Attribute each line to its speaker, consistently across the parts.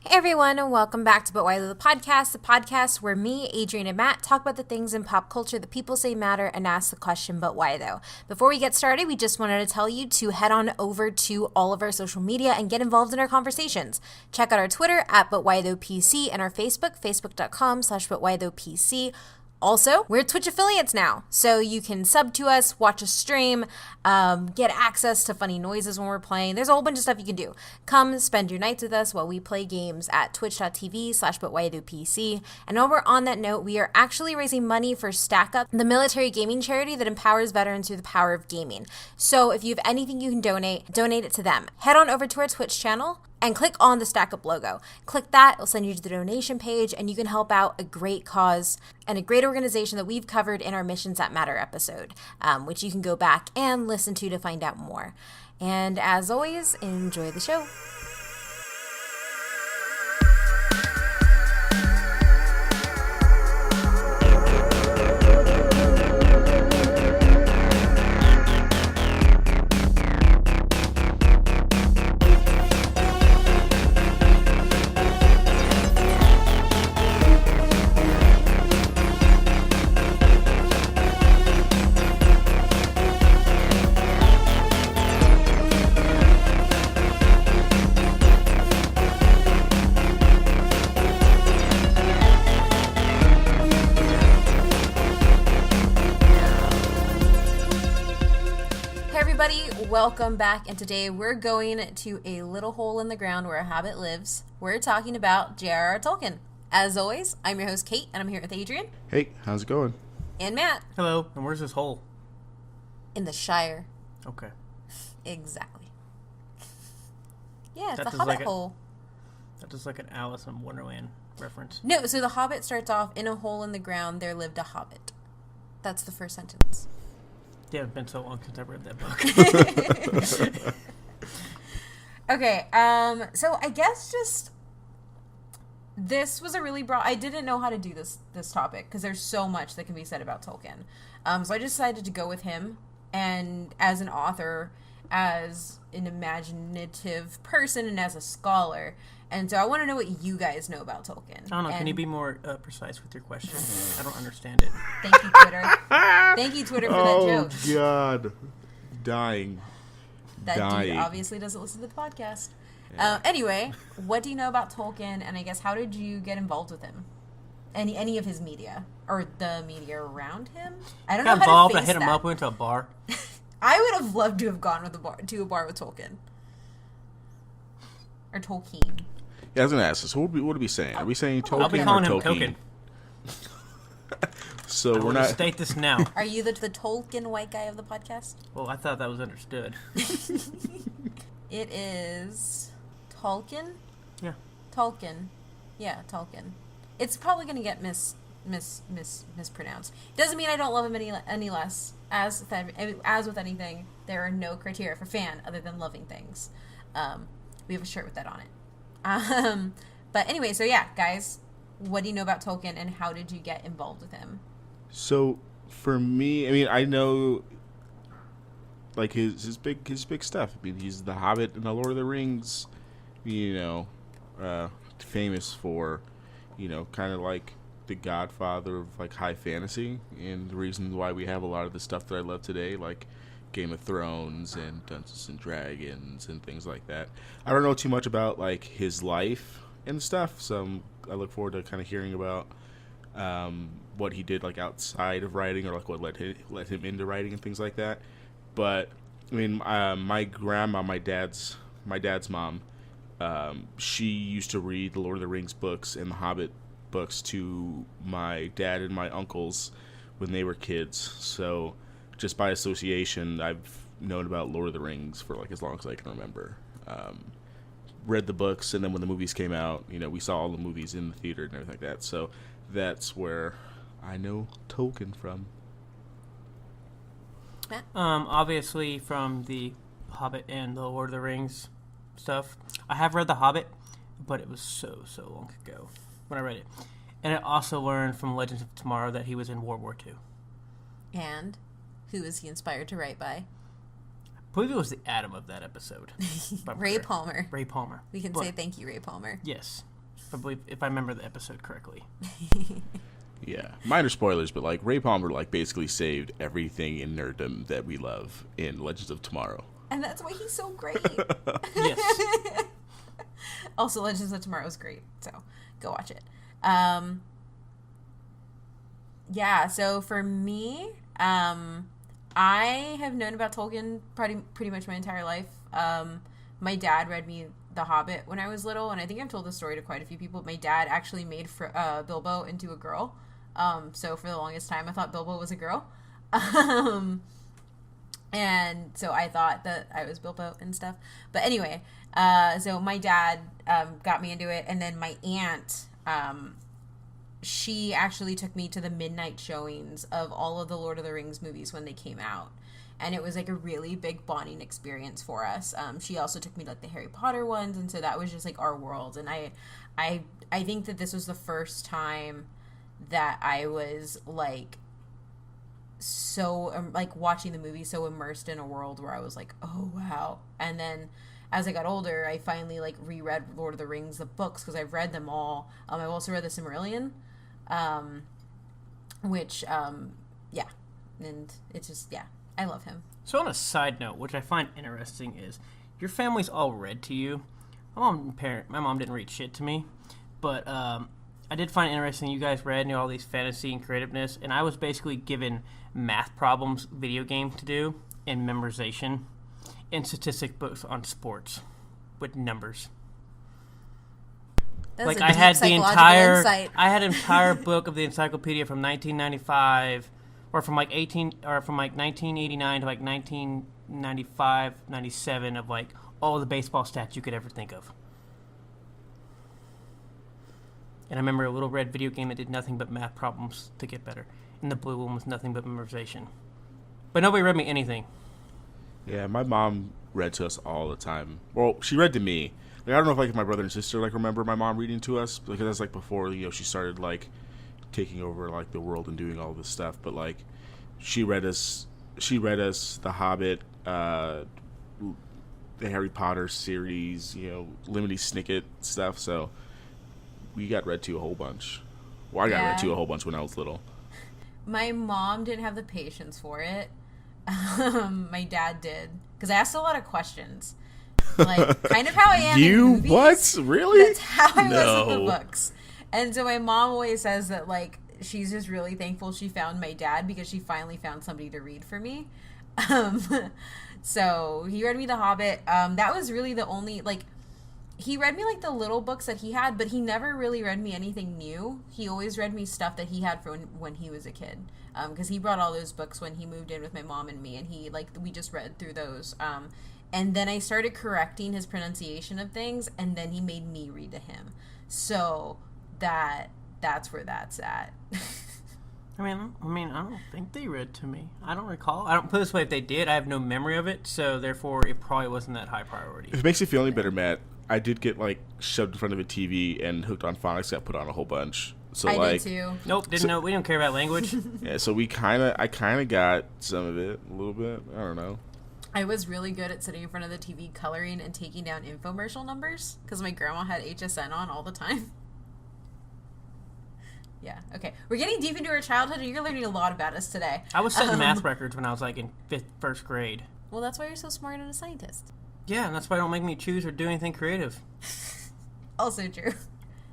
Speaker 1: Hey everyone, and welcome back to But Why the podcast where me, Adrian, and Matt talk about the things in pop culture that people say matter and ask the question, but why though? Before we get started, we just wanted to tell you to head on over to all of our social media and get involved in our conversations. Check out our Twitter at ButWhyThoughPC and our Facebook, facebook.com/ButWhyThoughPC. Also, we're Twitch affiliates now, so you can sub to us, watch us stream, get access to funny noises when we're playing. There's a whole bunch of stuff you can do. Come spend your nights with us while we play games at twitch.tv/ButWhyThoughPC. And while we're on that note, we are actually raising money for Stack Up, the military gaming charity that empowers veterans through the power of gaming. So if you have anything you can donate it to them. Head on over to our Twitch channel and click on the Stack Up logo. Click that, it'll send you to the donation page, and you can help out a great cause and a great organization that we've covered in our Missions That Matter episode, which you can go back and listen to find out more. And as always, enjoy the show. Welcome back, and today we're going to a little hole in the ground where a hobbit lives. We're talking about J.R.R. Tolkien. As always, I'm your host, Kate, and I'm here with Adrian.
Speaker 2: Hey, how's it going?
Speaker 1: And Matt.
Speaker 3: Hello, and where's this hole?
Speaker 1: In the Shire.
Speaker 3: Okay.
Speaker 1: Exactly. Yeah, it's
Speaker 3: that
Speaker 1: the Hobbit hole.
Speaker 3: That's just like an Alice in Wonderland reference.
Speaker 1: No, so the Hobbit starts off, in a hole in the ground there lived a hobbit. That's the first sentence.
Speaker 3: Yeah, it's been so long since I read that book.
Speaker 1: Okay, so I guess just this was a really broad. I didn't know how to do this topic because there's so much that can be said about Tolkien. So I decided to go with him, and as an author, as an imaginative person, and as a scholar. And so I want to know what you guys know about Tolkien.
Speaker 3: I don't know. Can you be more precise with your question? I don't understand it.
Speaker 1: Thank you, Twitter. Thank you, Twitter, for that joke.
Speaker 2: Oh, God. Dying.
Speaker 1: That dude obviously doesn't listen to the podcast.
Speaker 2: Yeah.
Speaker 1: Anyway, what do you know about Tolkien? And I guess, how did you get involved with him? Any of his media? Or the media around him? I don't know how to face
Speaker 3: I hit him up, went to a bar.
Speaker 1: I would have loved to have gone to a bar with Tolkien. Or Tolkien.
Speaker 2: Yeah, I was going to ask this. What are we saying? Are we saying Tolkien or Tolkien?
Speaker 3: I'll be calling him Tolkien.
Speaker 2: So
Speaker 3: we're not... state this now.
Speaker 1: Are you the Tolkien white guy of the podcast?
Speaker 3: Well, I thought that was understood.
Speaker 1: It is Tolkien?
Speaker 3: Yeah.
Speaker 1: Tolkien. Yeah, Tolkien. It's probably going to get mispronounced. Doesn't mean I don't love him any less. As with anything, there are no criteria for fan other than loving things. We have a shirt with that on it. But anyway, so yeah, guys, what do you know about Tolkien, and how did you get involved with him?
Speaker 2: So for me, I mean, I know like his big stuff. I mean, he's the Hobbit in the Lord of the Rings, famous for, kind of like the godfather of like high fantasy, and the reason why we have a lot of the stuff that I love today, like Game of Thrones and Dungeons and Dragons and things like that. I don't know too much about like his life and stuff, so I look forward to kind of hearing about what he did like outside of writing, or like what led him into writing and things like that. But I mean, my grandma, my dad's mom, she used to read the Lord of the Rings books and the Hobbit books to my dad and my uncles when they were kids. So just by association, I've known about Lord of the Rings for like as long as I can remember. Read the books, and then when the movies came out, we saw all the movies in the theater and everything like that. So that's where I know Tolkien from.
Speaker 3: Obviously from the Hobbit and the Lord of the Rings stuff. I have read The Hobbit, but it was so long ago when I read it. And I also learned from Legends of Tomorrow that he was in World War II.
Speaker 1: And who is he inspired to write by?
Speaker 3: believe it was the Adam of that episode.
Speaker 1: Ray Palmer.
Speaker 3: Ray Palmer.
Speaker 1: We can say thank you, Ray Palmer.
Speaker 3: Yes. I believe, if I remember the episode correctly.
Speaker 2: Yeah. Minor spoilers, but like Ray Palmer like basically saved everything in nerddom that we love in Legends of Tomorrow.
Speaker 1: And that's why he's so great.
Speaker 3: Yes.
Speaker 1: Also, Legends of Tomorrow is great, so go watch it. Yeah, so for me, I have known about Tolkien pretty much my entire life. My dad read me The Hobbit when I was little, and I think I've told this story to quite a few people. My dad actually made Bilbo into a girl. So for the longest time, I thought Bilbo was a girl. And so I thought that I was Bilbo and stuff. But anyway, so my dad got me into it, and then my aunt, she actually took me to the midnight showings of all of the Lord of the Rings movies when they came out. And it was like a really big bonding experience for us. She also took me to like the Harry Potter ones, and so that was just like our world. And I think that this was the first time that I was like so like watching the movie so immersed in a world where I was like, oh wow. And then as I got older, I finally like reread Lord of the Rings, the books, because I've read them all. I've also read the Silmarillion, which yeah, and it's just, yeah, I love him.
Speaker 3: So on a side note, which I find interesting, is your family's all read to you. My mom didn't read shit to me, but I did find it interesting you guys read, knew all these fantasy and creativeness, and I was basically given math problems, video game to do, and memorization, and statistic books on sports with numbers.
Speaker 1: That's
Speaker 3: like
Speaker 1: a
Speaker 3: I
Speaker 1: deep
Speaker 3: had
Speaker 1: psychological insight.
Speaker 3: I had an entire book of the encyclopedia from 1995, or from like 1989 to like 1995, 97 of like all the baseball stats you could ever think of. And I remember a little red video game that did nothing but math problems to get better. And the blue one was nothing but memorization. But nobody read me anything.
Speaker 2: Yeah, my mom read to us all the time. Well, she read to me. Like, I don't know if like my brother and sister like remember my mom reading to us, because that's like before, you know, she started like taking over like the world and doing all this stuff. But like she read us The Hobbit, the Harry Potter series, you know, Lemony Snicket stuff. So we got read to a whole bunch. Well, I got read to a whole bunch when I was little.
Speaker 1: My mom didn't have the patience for it. My dad did, because I asked a lot of questions, like kind of how I am in movies.
Speaker 2: What? Really?
Speaker 1: That's how I was with the books. And so my mom always says that like she's just really thankful she found my dad, because she finally found somebody to read for me. So he read me The Hobbit. That was really the only, like, he read me like the little books that he had, but he never really read me anything new. He always read me stuff that he had from when he was a kid, because he brought all those books when he moved in with my mom and me, and he like we just read through those. And then I started correcting his pronunciation of things, and then he made me read to him. So that's where that's at.
Speaker 3: I mean, I don't think they read to me. I don't recall. I don't put it this way. If they did, I have no memory of it, so therefore it probably wasn't that high priority.
Speaker 2: If it makes you feel any better, Matt, I did get like shoved in front of a TV and hooked on phonics. Got put on a whole bunch. So
Speaker 1: I
Speaker 2: like,
Speaker 1: did too.
Speaker 3: Nope, didn't know. We don't care about language.
Speaker 2: Yeah, so I kind of got some of it, a little bit. I don't know.
Speaker 1: I was really good at sitting in front of the TV coloring and taking down infomercial numbers, because my grandma had HSN on all the time. Yeah, okay. We're getting deep into our childhood, and you're learning a lot about us today.
Speaker 3: I was setting math records when I was like in first grade.
Speaker 1: Well, that's why you're so smart and a scientist.
Speaker 3: Yeah, and that's why I don't make me choose or do anything creative.
Speaker 1: Also true.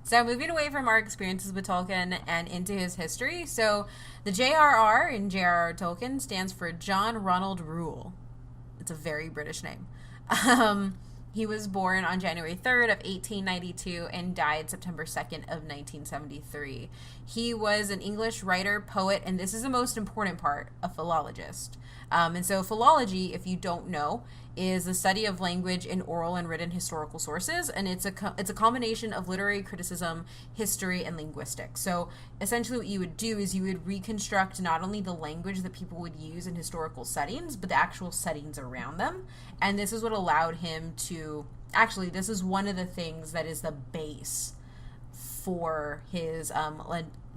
Speaker 1: So moving away from our experiences with Tolkien and into his history. So the JRR in J.R.R. Tolkien stands for John Ronald Reuel. It's a very British name. He was born on January 3rd of 1892 and died September 2nd of 1973. He was an English writer, poet, and this is the most important part, a philologist. And so philology, if you don't know, is the study of language in oral and written historical sources, and it's a combination of literary criticism, history, and linguistics. So essentially what you would do is you would reconstruct not only the language that people would use in historical settings, but the actual settings around them. And this is what allowed him to, actually, this is one of the things that is the base for his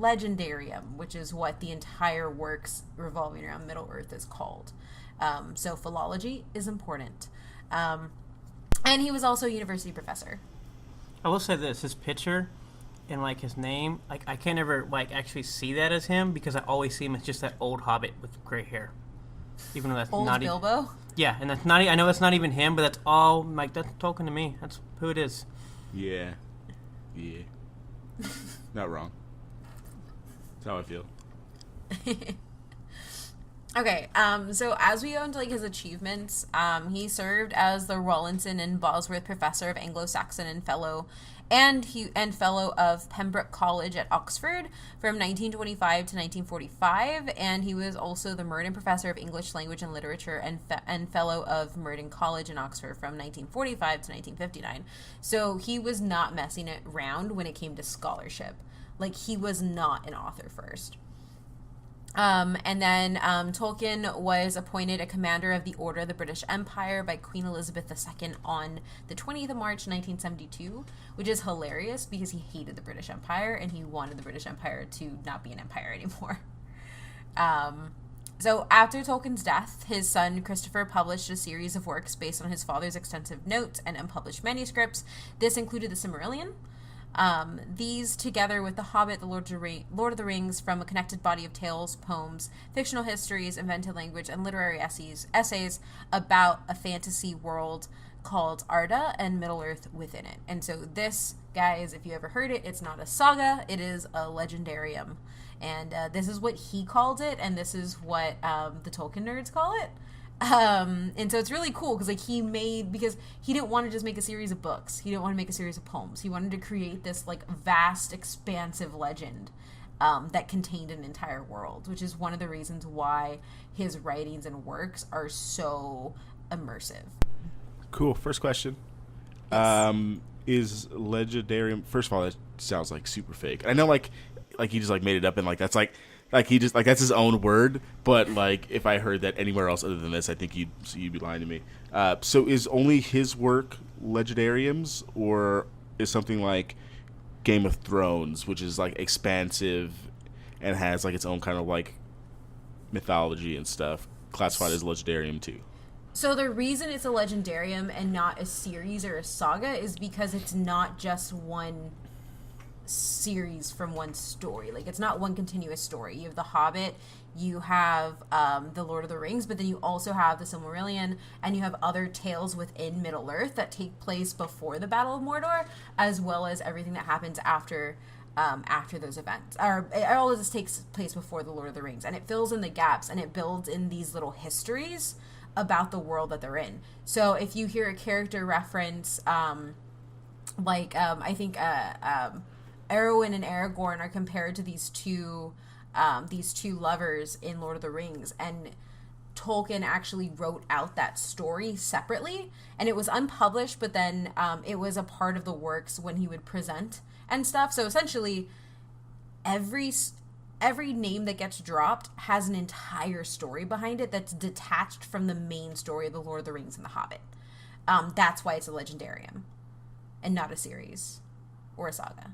Speaker 1: Legendarium, which is what the entire works revolving around Middle-earth is called. So philology is important. And he was also a university professor.
Speaker 3: I will say this: his picture and like his name, like I can't ever like actually see that as him because I always see him as just that old hobbit with gray hair. Even though that's
Speaker 1: Old
Speaker 3: not
Speaker 1: Bilbo.
Speaker 3: Yeah, and that's not. I know that's not even him, but that's all. Like that's Tolkien to me. That's who it is.
Speaker 2: Yeah. Not wrong. That's how I feel.
Speaker 1: Okay, so as we go into like his achievements, he served as the Rawlinson and Bosworth Professor of Anglo-Saxon and fellow of Pembroke College at Oxford from 1925 to 1945, and he was also the Merton Professor of English Language and Literature and fellow of Merton College in Oxford from 1945 to 1959. So he was not messing it around when it came to scholarship. Like, he was not an author first. And then Tolkien was appointed a commander of the Order of the British Empire by Queen Elizabeth II on the 20th of March, 1972, which is hilarious because he hated the British Empire and he wanted the British Empire to not be an empire anymore. So after Tolkien's death, his son Christopher published a series of works based on his father's extensive notes and unpublished manuscripts. This included the Silmarillion. These, together with The Hobbit, The Lord of the Rings, from a connected body of tales, poems, fictional histories, invented language, and literary essays about a fantasy world called Arda and Middle-earth within it. And so this, guys, if you ever heard it, it's not a saga, it is a legendarium. And this is what he called it, and this is what the Tolkien nerds call it. And so it's really cool because because he didn't want to just make a series of books. He didn't want to make a series of poems. He wanted to create this like vast, expansive legend that contained an entire world, which is one of the reasons why his writings and works are so immersive.
Speaker 2: Cool. First question.
Speaker 1: Yes.
Speaker 2: Is Legendarium, first of all, that sounds like super fake. I know like he just like made it up and like that's like he just like that's his own word, but like if I heard that anywhere else other than this, I think you'd be lying to me. So is only his work legendariums, or is something like Game of Thrones, which is like expansive and has like its own kind of like mythology and stuff, classified as legendarium too?
Speaker 1: So the reason it's a legendarium and not a series or a saga is because it's not just one series from one story. Like, it's not one continuous story. You have The Hobbit, you have The Lord of the Rings, but then you also have the Silmarillion, and you have other tales within Middle-earth that take place before the Battle of Mordor, as well as everything that happens after those events. All of this takes place before the Lord of the Rings, and it fills in the gaps, and it builds in these little histories about the world that they're in. So if you hear a character reference, I think Arwen and Aragorn are compared to these two lovers in Lord of the Rings, and Tolkien actually wrote out that story separately, and it was unpublished, but then it was a part of the works when he would present and stuff. So essentially, every name that gets dropped has an entire story behind it that's detached from the main story of the Lord of the Rings and the Hobbit. That's why it's a legendarium and not a series or a saga.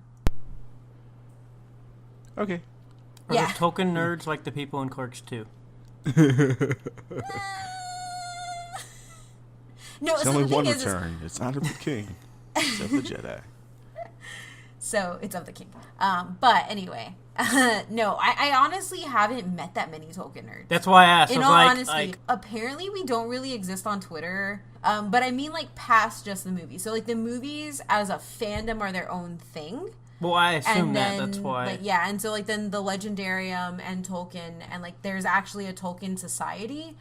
Speaker 2: Okay.
Speaker 3: Are
Speaker 1: Yeah.
Speaker 3: the Tolkien nerds like the people in Clerks 2?
Speaker 1: No,
Speaker 2: It's
Speaker 1: so
Speaker 2: only
Speaker 1: the
Speaker 2: one
Speaker 1: thing is,
Speaker 2: return. It's not of the king. It's of the Jedi.
Speaker 1: so it's of the king. But anyway, no, I honestly haven't met that many Tolkien nerds.
Speaker 3: That's why I asked.
Speaker 1: In
Speaker 3: I
Speaker 1: all
Speaker 3: was
Speaker 1: honesty, apparently we don't really exist on Twitter. But I mean, like, past just the movies. So, like, the movies as a fandom are their own thing.
Speaker 3: well, I assume
Speaker 1: And then,
Speaker 3: that's why.
Speaker 1: like, yeah, and so, like, then the Legendarium and Tolkien, and, like, there's actually a Tolkien Society,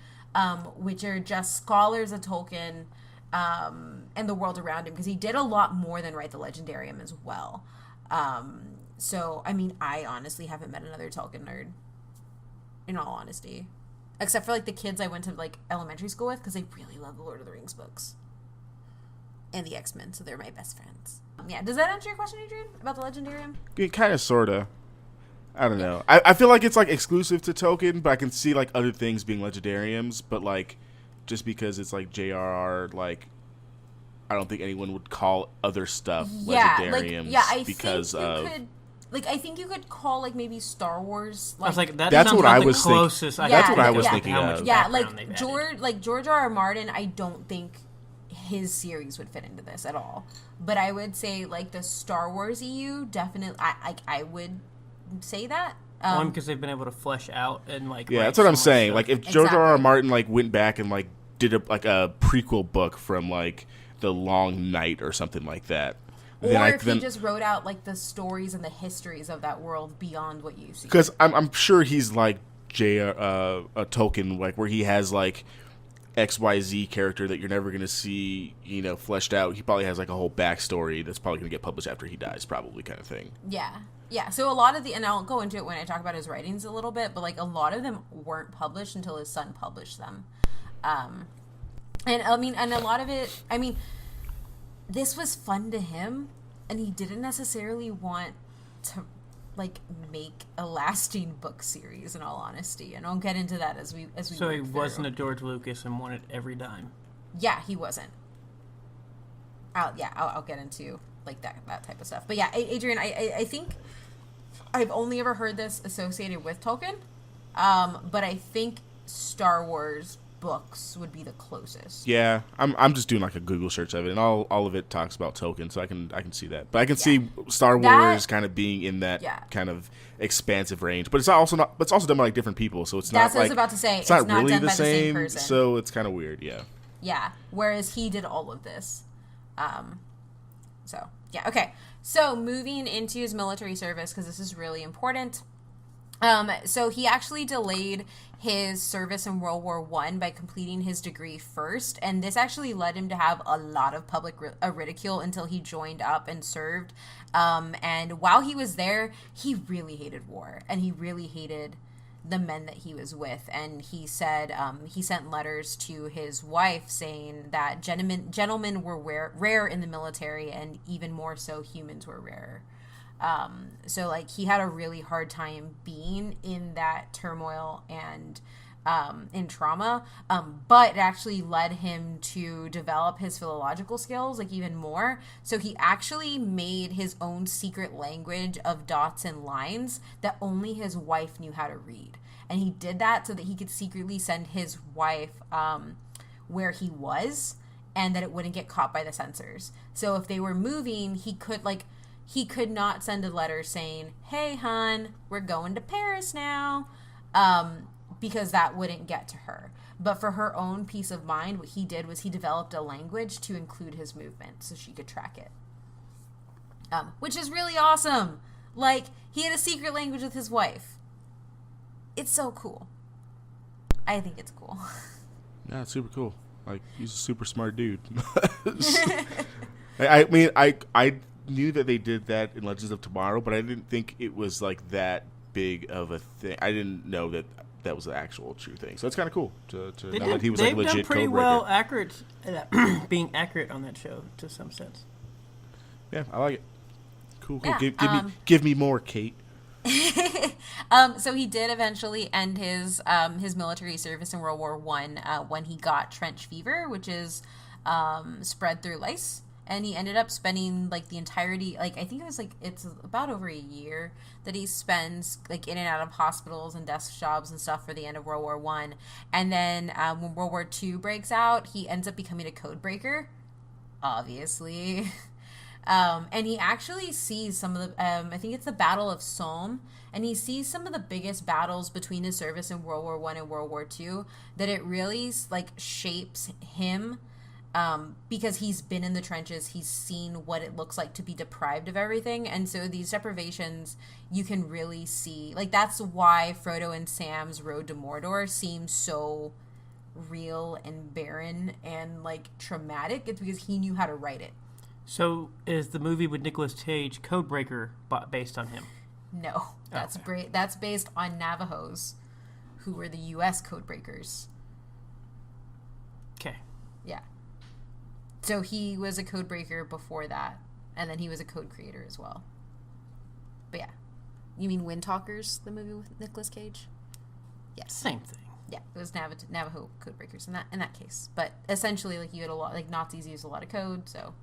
Speaker 1: which are just scholars of Tolkien and the world around him, because he did a lot more than write the Legendarium as well. So, I mean, I honestly haven't met another Tolkien nerd, in all honesty. Except for, like, the kids I went to, like, elementary school with, because they really love the Lord of the Rings books. And the X-Men, so they're my best friends. Yeah, does that answer your question, Adrian, about the Legendarium?
Speaker 2: Kind of, sort of. I don't know. I feel like it's, like, exclusive to Tolkien, but I can see, like, other things being legendariums, but, like, just because it's, like, JRR, like, I don't think anyone would call other stuff legendariums
Speaker 1: I
Speaker 2: because
Speaker 1: think you
Speaker 2: of...
Speaker 1: could, like I think you could call like maybe Star Wars.
Speaker 3: I was like,
Speaker 2: That's
Speaker 3: sounds
Speaker 2: what
Speaker 3: like
Speaker 2: I
Speaker 3: the
Speaker 2: was thinking.
Speaker 3: closest I
Speaker 2: That's
Speaker 3: could
Speaker 2: what I
Speaker 3: think
Speaker 2: was
Speaker 3: of
Speaker 2: thinking
Speaker 3: how
Speaker 2: of.
Speaker 3: much
Speaker 1: Yeah,
Speaker 3: background they've added.
Speaker 1: George R. R. Martin, I don't think his series would fit into this at all. But I would say like the Star Wars EU definitely. I would say that.
Speaker 3: One, because they've been able to flesh out and like.
Speaker 2: Yeah,
Speaker 3: write
Speaker 2: that's what
Speaker 3: so
Speaker 2: I'm
Speaker 3: much
Speaker 2: saying.
Speaker 3: stuff.
Speaker 2: Like if George R. R.
Speaker 1: Exactly.
Speaker 2: Martin like went back and like did a prequel book from like The Long Night or something like that.
Speaker 1: Or
Speaker 2: Then
Speaker 1: if he just wrote out like the stories and the histories of that world beyond what you see.
Speaker 2: because I'm sure he's like a Tolkien, like where he has like XYZ character that you're never gonna see, fleshed out. He probably has like a whole backstory that's probably gonna get published after he dies, probably kind of thing.
Speaker 1: Yeah. So a lot of and I'll go into it when I talk about his writings a little bit, but like a lot of them weren't published until his son published them. And a lot of it, this was fun to him, and he didn't necessarily want to like make a lasting book series, in all honesty, and I'll get into that as we
Speaker 3: So he
Speaker 1: work
Speaker 3: wasn't
Speaker 1: through.
Speaker 3: a George Lucas and wanted every dime.
Speaker 1: Yeah, he wasn't. I'll get into like that type of stuff. But yeah, Adrian, I think I've only ever heard this associated with Tolkien, but I think Star Wars books would be the closest.
Speaker 2: Yeah, I'm just doing like a Google search of it, and all of it talks about Tolkien, so I can see that. But I can see Star Wars kind of being in that kind of expansive range. But it's also done by like different people, so it's
Speaker 1: That's
Speaker 2: not
Speaker 1: what I
Speaker 2: like
Speaker 1: was about to say.
Speaker 2: it's not really
Speaker 1: done
Speaker 2: the
Speaker 1: by
Speaker 2: same.
Speaker 1: the same person.
Speaker 2: So it's kind of weird. Yeah.
Speaker 1: Yeah. Whereas he did all of this. So yeah. Okay. So moving into his military service, because this is really important. So he actually delayed his service in World War I by completing his degree first, and this actually led him to have a lot of public ridicule until he joined up and served. And while he was there, he really hated war, and he really hated the men that he was with. And he said he sent letters to his wife saying that gentlemen were rare in the military, and even more so humans were rarer. So like he had a really hard time being in that turmoil and in trauma, but it actually led him to develop his philological skills like even more. So he actually made his own secret language of dots and lines that only his wife knew how to read, and he did that so that he could secretly send his wife where he was, and that it wouldn't get caught by the censors. So if they were moving, he could not send a letter saying, "Hey, hon, we're going to Paris now," because that wouldn't get to her. But for her own peace of mind, what he did was he developed a language to include his movement so she could track it, which is really awesome. Like, he had a secret language with his wife. It's so cool. I think it's cool.
Speaker 2: Yeah, it's super cool. Like, he's a super smart dude. I knew that they did that in Legends of Tomorrow, but I didn't think it was like that big of a thing. I didn't know that was the actual true thing. So it's kind of cool to know that he was like a
Speaker 3: they've
Speaker 2: legit
Speaker 3: done pretty
Speaker 2: codebreaker.
Speaker 3: well accurate being accurate on that show to some sense.
Speaker 2: Yeah, I like it. Cool.
Speaker 1: Yeah,
Speaker 2: Give me more, Kate.
Speaker 1: So he did eventually end his military service in World War I when he got trench fever, which is spread through lice. And he ended up spending like the entirety, like I think it was like it's about over a year that he spends like in and out of hospitals and desk jobs and stuff for the end of World War I. And then when World War II breaks out, he ends up becoming a code breaker, obviously. And he actually sees some of the, I think it's the Battle of Somme, and he sees some of the biggest battles between his service in World War I and World War II, that it really like shapes him. Because he's been in the trenches, he's seen what it looks like to be deprived of everything. And so these deprivations, you can really see, like, that's why Frodo and Sam's road to Mordor seems so real and barren and, like, traumatic. It's because he knew how to write it.
Speaker 3: So is the movie with Nicolas Cage, Codebreaker, based on him?
Speaker 1: No, that's
Speaker 3: Okay.
Speaker 1: that's based on Navajos, who were the U.S. codebreakers.
Speaker 3: Okay.
Speaker 1: Yeah. So he was a code breaker before that, and then he was a code creator as well. But yeah. You mean Windtalkers, the movie with Nicolas Cage? Yes.
Speaker 3: Same thing.
Speaker 1: Yeah, it was Navajo code breakers in that case. But essentially, like, you had a lot, like, Nazis used a lot of code, so.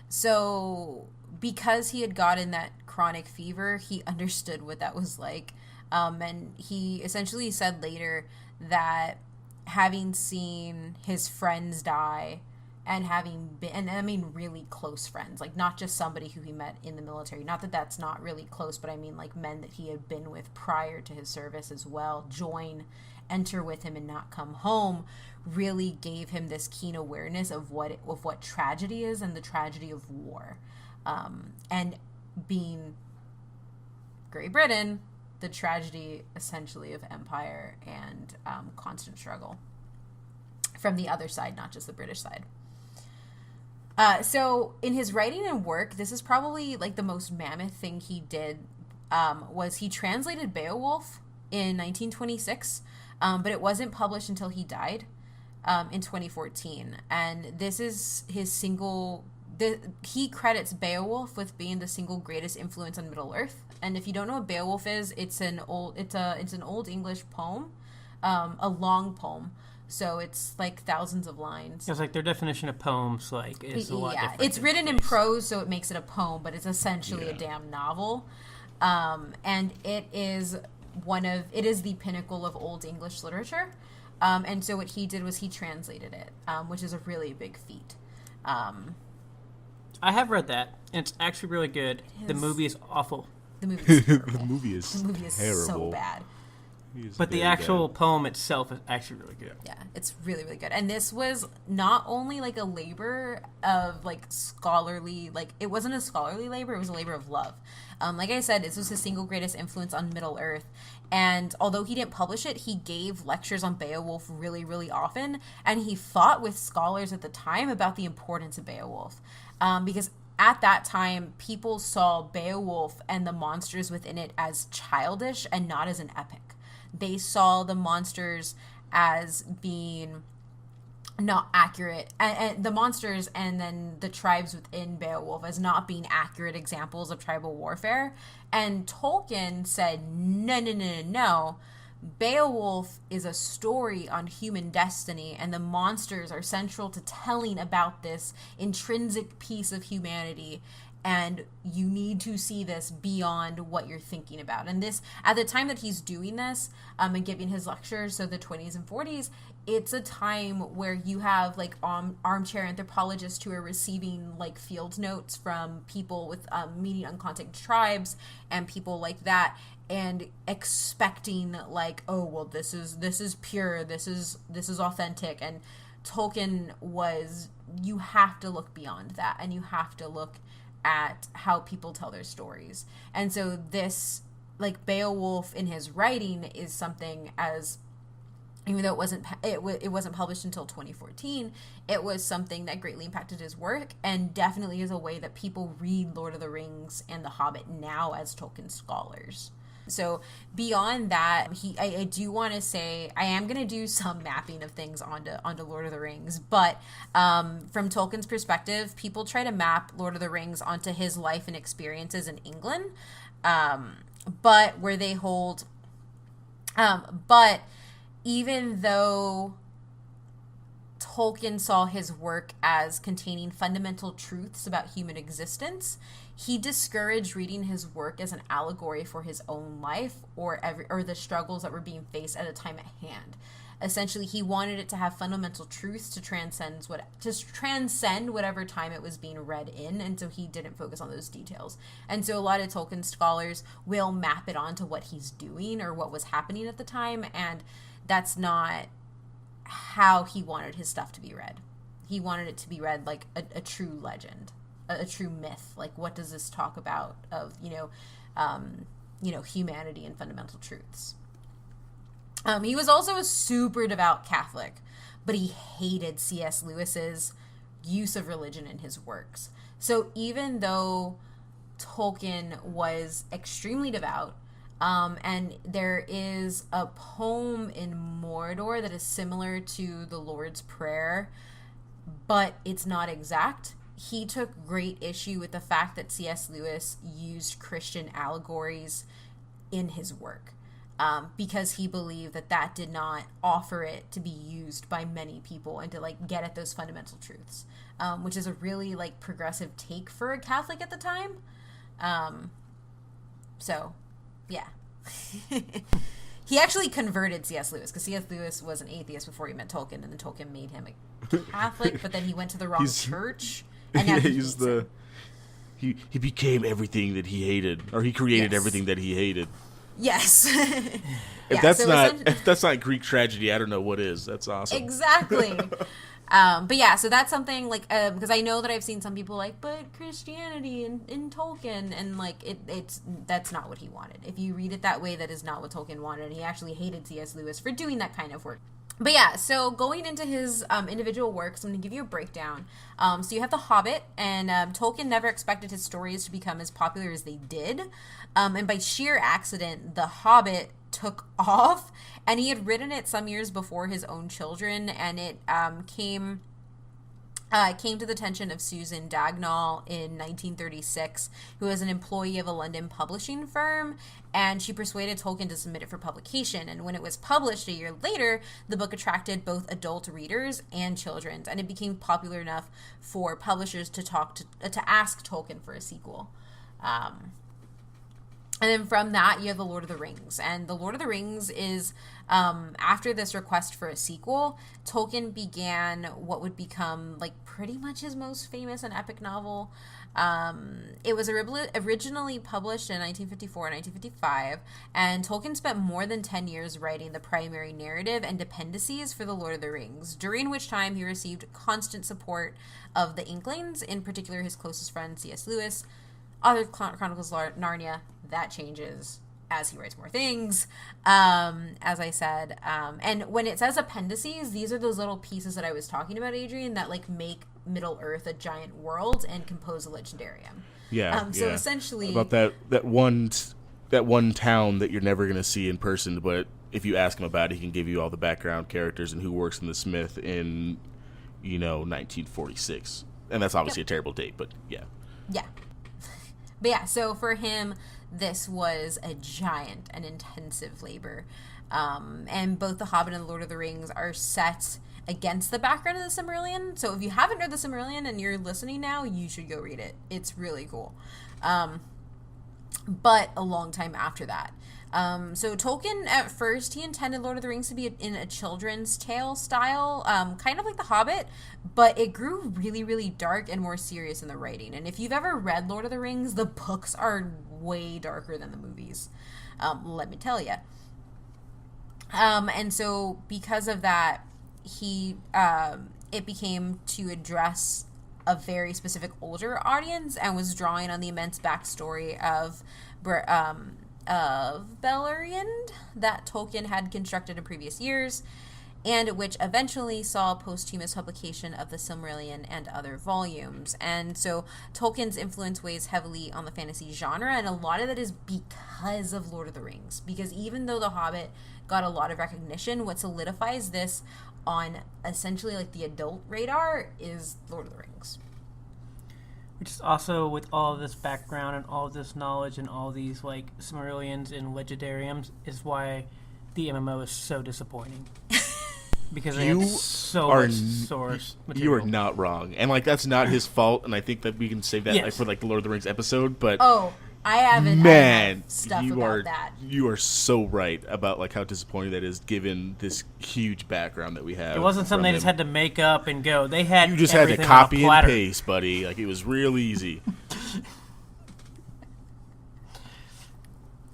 Speaker 1: So because he had gotten that chronic fever, he understood what that was like. And he essentially said later that having seen his friends die and having been, and I mean really close friends, like not just somebody who he met in the military, not that that's not really close, but I mean like men that he had been with prior to his service as well, enter with him and not come home, really gave him this keen awareness of what tragedy is and the tragedy of war. And being Great Britain, the tragedy essentially of empire and constant struggle from the other side, not just the British side. So in his writing and work, this is probably like the most mammoth thing he did, was he translated Beowulf in 1926, but it wasn't published until he died in 2014. And this is his he credits Beowulf with being the single greatest influence on Middle-earth. And if you don't know what Beowulf is, it's an old English poem, a long poem. So it's like thousands of lines.
Speaker 3: It's like their definition of poems, like, is a lot different.
Speaker 1: It's written in prose, so it makes it a poem, but it's essentially a damn novel. And it is the pinnacle of Old English literature. And so what he did was he translated it, which is a really big feat.
Speaker 3: I have read that, and it's actually really good. The movie is awful.
Speaker 1: The movie is terrible.
Speaker 2: The movie is terrible.
Speaker 1: So bad.
Speaker 3: But the actual poem itself is actually really good.
Speaker 1: Yeah, it's really, really good. And this was not only like a labor of like scholarly, like it wasn't a scholarly labor, it was a labor of love. Like I said, this was his single greatest influence on Middle-earth. And although he didn't publish it, he gave lectures on Beowulf really, really often. And he fought with scholars at the time about the importance of Beowulf. Because at that time, people saw Beowulf and the monsters within it as childish and not as an epic. They saw the monsters as being not accurate, and the monsters and then the tribes within Beowulf as not being accurate examples of tribal warfare. And Tolkien said, no. Beowulf is a story on human destiny, and the monsters are central to telling about this intrinsic piece of humanity. And you need to see this beyond what you're thinking about. And this, at the time that he's doing this, and giving his lectures, so the 20s and 40s, it's a time where you have like armchair anthropologists who are receiving like field notes from people with meeting uncontacted tribes and people like that, and expecting like, oh well, this is pure, this is authentic. And Tolkien was, you have to look beyond that, and you have to look at how people tell their stories. And so this, like Beowulf in his writing, is something, as even though it wasn't published until 2014, it was something that greatly impacted his work, and definitely is a way that people read Lord of the Rings and The Hobbit now as Tolkien scholars. So beyond that, I do want to say I am going to do some mapping of things onto Lord of the Rings, but from Tolkien's perspective, people try to map Lord of the Rings onto his life and experiences in England, but where they hold, but even though Tolkien saw his work as containing fundamental truths about human existence, he discouraged reading his work as an allegory for his own life or the struggles that were being faced at a time at hand. Essentially, he wanted it to have fundamental truths to transcend whatever time it was being read in, and so he didn't focus on those details. And so a lot of Tolkien scholars will map it onto what he's doing or what was happening at the time, and that's not how he wanted his stuff to be read. He wanted it to be read like a true legend, a true myth. Like, what does this talk about of humanity and fundamental truths? He was also a super devout Catholic, but he hated C.S. Lewis's use of religion in his works. So even though Tolkien was extremely devout, and there is a poem in Mordor that is similar to the Lord's Prayer, but it's not exact, he took great issue with the fact that C.S. Lewis used Christian allegories in his work. because he believed that did not offer it to be used by many people and to like get at those fundamental truths, which is a really like progressive take for a Catholic at the time. So, yeah. He actually converted C.S. Lewis, because C.S. Lewis was an atheist before he met Tolkien, and then Tolkien made him a Catholic, but then he went to the wrong church. And now
Speaker 2: he became everything that he hated, or he created everything that he hated.
Speaker 1: Yes.
Speaker 2: If that's not Greek tragedy, I don't know what is. That's awesome.
Speaker 1: Exactly. But yeah, so that's something like, because I know that I've seen some people like, but Christianity in Tolkien, and like that's not what he wanted. If you read it that way, that is not what Tolkien wanted, and he actually hated C.S. Lewis for doing that kind of work. But yeah, so going into his individual works, I'm going to give you a breakdown. So you have The Hobbit, and Tolkien never expected his stories to become as popular as they did. And by sheer accident, The Hobbit took off, and he had written it some years before his own children, and it came to the attention of Susan Dagnall in 1936, who was an employee of a London publishing firm, and she persuaded Tolkien to submit it for publication. And when it was published a year later, the book attracted both adult readers and children, and it became popular enough for publishers to ask Tolkien for a sequel. And then from that, you have The Lord of the Rings. And The Lord of the Rings is, after this request for a sequel, Tolkien began what would become, like, pretty much his most famous and epic novel. It was originally published in 1954 and 1955, and Tolkien spent more than 10 years writing the primary narrative and dependencies for The Lord of the Rings, during which time he received constant support of the Inklings, in particular his closest friend C.S. Lewis. Other Chronicles of Narnia, that changes as he writes more things, as I said. And when it says appendices, these are those little pieces that I was talking about, Adrian, that like make Middle-earth a giant world and compose a legendarium.
Speaker 2: Yeah.
Speaker 1: So essentially,
Speaker 2: about that one town that you're never going to see in person, but if you ask him about it, he can give you all the background characters and who works in the Smith in, 1946. And that's obviously a terrible date, but yeah.
Speaker 1: Yeah. But yeah, so for him, this was a giant and intensive labor. And both The Hobbit and The Lord of the Rings are set against the background of the Silmarillion. So if you haven't read the Silmarillion and you're listening now, you should go read it. It's really cool. But a long time after that. So Tolkien, at first, he intended Lord of the Rings to be in a children's tale style, kind of like The Hobbit, but it grew really, really dark and more serious in the writing. And if you've ever read Lord of the Rings, the books are way darker than the movies, let me tell you. And so because of that, it became to address a very specific older audience and was drawing on the immense backstory of Beleriand that Tolkien had constructed in previous years, and which eventually saw posthumous publication of the Silmarillion and other volumes. And so Tolkien's influence weighs heavily on the fantasy genre, and a lot of that is because of Lord of the Rings. Because even though The Hobbit got a lot of recognition, what solidifies this on essentially like the adult radar is Lord of the Rings.
Speaker 3: Which is also, with all of this background and all of this knowledge and all these like Silmarillions and Legendariums, is why the MMO is so disappointing. Because they have so much source material.
Speaker 2: You are not wrong, and like that's not his fault. And I think that we can save that like, for like the Lord of the Rings episode. But
Speaker 1: I haven't.
Speaker 2: Man,
Speaker 1: stuff
Speaker 2: you
Speaker 1: about
Speaker 2: are
Speaker 1: that.
Speaker 2: You are so right about like how disappointing that is, given this huge background that we have.
Speaker 3: It wasn't something they just had to make up and go. They had
Speaker 2: you just had to copy and paste, buddy. Like it was real easy.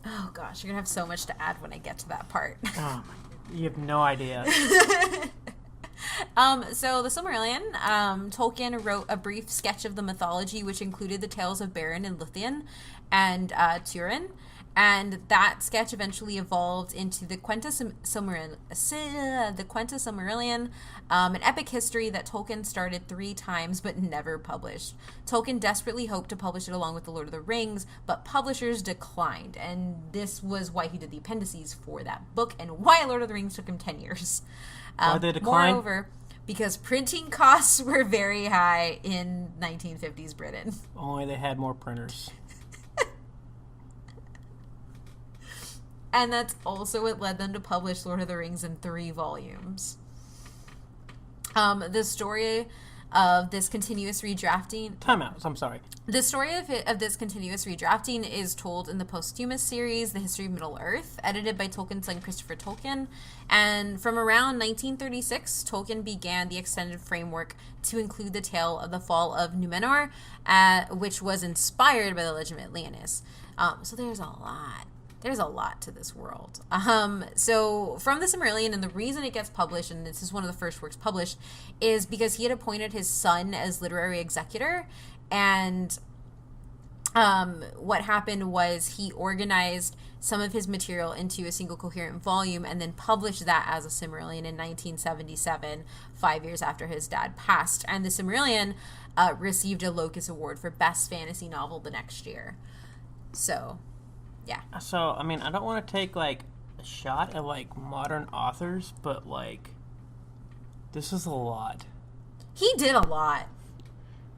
Speaker 1: Oh gosh, you're gonna have so much to add when I get to that part.
Speaker 3: Oh, you have no idea.
Speaker 1: So the Silmarillion, Tolkien wrote a brief sketch of the mythology, which included the tales of Beren and Luthien and Turin, and that sketch eventually evolved into the Quenta Silmarillion, an epic history that Tolkien started 3 times but never published. Tolkien desperately hoped to publish it along with The Lord of the Rings, but publishers declined, and this was why he did the appendices for that book, and why Lord of the Rings took him 10 years.
Speaker 3: Why they declined?
Speaker 1: Moreover, because printing costs were very high in 1950s Britain.
Speaker 3: Only they had more printers.
Speaker 1: And that's also what led them to publish Lord of the Rings in 3 volumes. The story of this continuous redrafting...
Speaker 3: Time out. I'm sorry.
Speaker 1: The story of this continuous redrafting is told in the posthumous series, The History of Middle-earth, edited by Tolkien's son Christopher Tolkien. And from around 1936, Tolkien began the extended framework to include the tale of the fall of Numenor, which was inspired by the Legend of Atlantis. So there's a lot. There's a lot to this world. So from the Silmarillion, and the reason it gets published, and this is one of the first works published, is because he had appointed his son as literary executor. And what happened was he organized some of his material into a single coherent volume and then published that as a Silmarillion in 1977, 5 years after his dad passed. And the Silmarillion received a Locus Award for Best Fantasy Novel the next year. So... yeah.
Speaker 3: So, I mean, I don't want to take, like, a shot at, like, modern authors, but, like, this is a lot.
Speaker 1: He did a lot.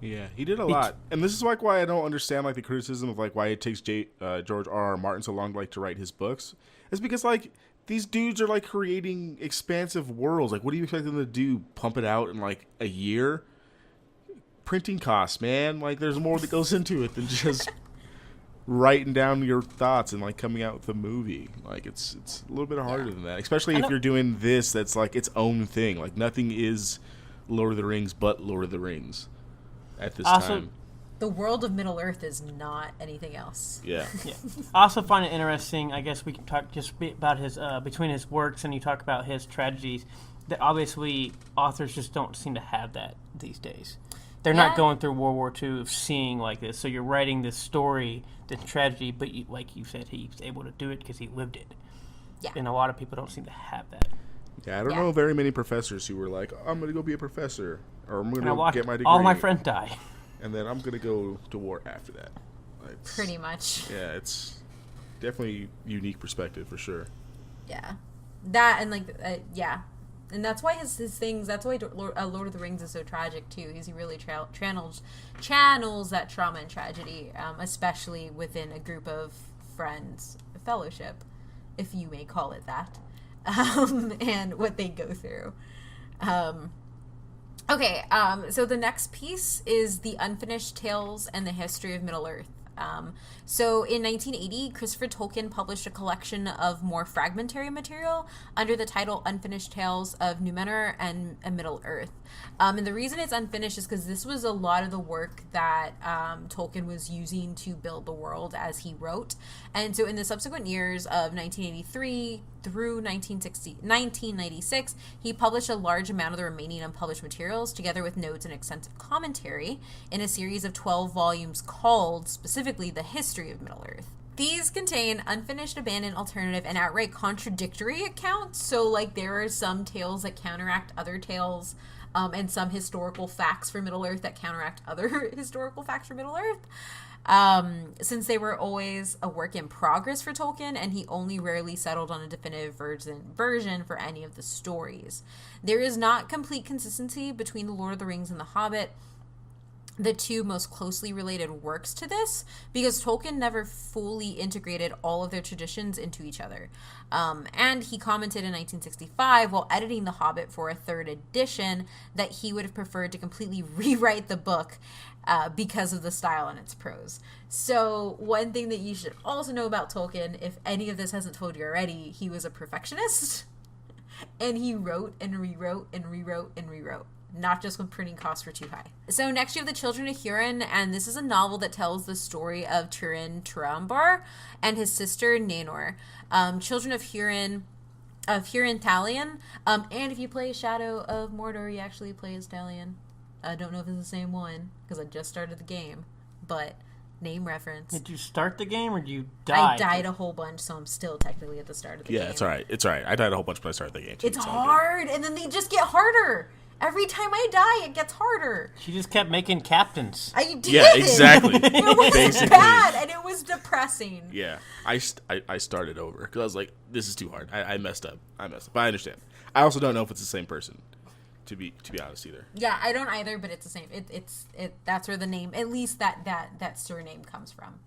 Speaker 2: Yeah, he did a lot. And this is, like, why I don't understand, like, the criticism of, like, why it takes George R.R. Martin so long, like, to write his books. It's because, like, these dudes are, like, creating expansive worlds. Like, what do you expect them to do? Pump it out in, like, a year? Printing costs, man. Like, there's more that goes into it than just... writing down your thoughts and like coming out with a movie. Like it's a little bit harder than that, especially if you're doing this that's like its own thing. Like nothing is Lord of the Rings but Lord of the Rings at this time.
Speaker 1: The world of Middle-earth is not anything else.
Speaker 2: Yeah.
Speaker 3: I also find it interesting, I guess we can talk just about his between his works, and you talk about his tragedies, that obviously authors just don't seem to have that these days. They're not going through World War II of seeing like this. So you're writing this story, this tragedy, but like you said, he's able to do it because he lived it.
Speaker 1: Yeah.
Speaker 3: And a lot of people don't seem to have that.
Speaker 2: Yeah, I don't know very many professors who were like, I'm going to go be a professor, or I'm going to get my degree.
Speaker 3: All my friends die.
Speaker 2: And then I'm going to go to war after that.
Speaker 1: Pretty much.
Speaker 2: Yeah, it's definitely a unique perspective for sure.
Speaker 1: Yeah. That and like, yeah. And that's why his things, that's why Lord of the Rings is so tragic, too, is he really channels that trauma and tragedy, especially within a group of friends, a fellowship, if you may call it that, and what they go through. So the next piece is The Unfinished Tales and the History of Middle-earth. So in 1980, Christopher Tolkien published a collection of more fragmentary material under the title Unfinished Tales of Numenor and Middle-earth. And the reason it's unfinished is because this was a lot of the work that Tolkien was using to build the world as he wrote. And so in the subsequent years of 1983 through 1996, he published a large amount of the remaining unpublished materials together with notes and extensive commentary in a series of 12 volumes called specifically The History of Middle-earth. These contain unfinished, abandoned, alternative, and outright contradictory accounts. So, like, there are some tales that counteract other tales, and some historical facts for Middle-earth that counteract other historical facts for Middle-earth. Since they were always a work in progress for Tolkien, and he only rarely settled on a definitive version for any of the stories. There is not complete consistency between The Lord of the Rings and The Hobbit, the two most closely related works to this, because Tolkien never fully integrated all of their traditions into each other. And he commented in 1965, while editing The Hobbit for a third edition, that he would have preferred to completely rewrite the book because of the style and its prose. So one thing that you should also know about Tolkien, if any of this hasn't told you already, he was a perfectionist, and he wrote and rewrote and rewrote and rewrote. Not just when printing costs were too high. So next you have The Children of Hurin, and this is a novel that tells the story of Turin Turambar and his sister Nanor. Children of Hurin Talion. And if you play Shadow of Mordor, you actually play as Talion. I don't know if it's the same one, because I just started the game, but name reference.
Speaker 3: Did you start the game, or did you die?
Speaker 1: I died a whole bunch, so I'm still technically at the start of the game.
Speaker 2: Yeah, it's alright. It's alright. I died a whole bunch when I started the game, too.
Speaker 1: It's hard, and then they just get harder. Every time I die, it gets harder.
Speaker 3: She just kept making captains.
Speaker 1: I did.
Speaker 2: Yeah, exactly.
Speaker 1: It was bad, and it was depressing.
Speaker 2: Yeah, I started over because I was like, this is too hard. I messed up. But I understand. I also don't know if it's the same person, to be honest, either.
Speaker 1: Yeah, I don't either, but it's the same. It's that's where the name, at least that surname comes from.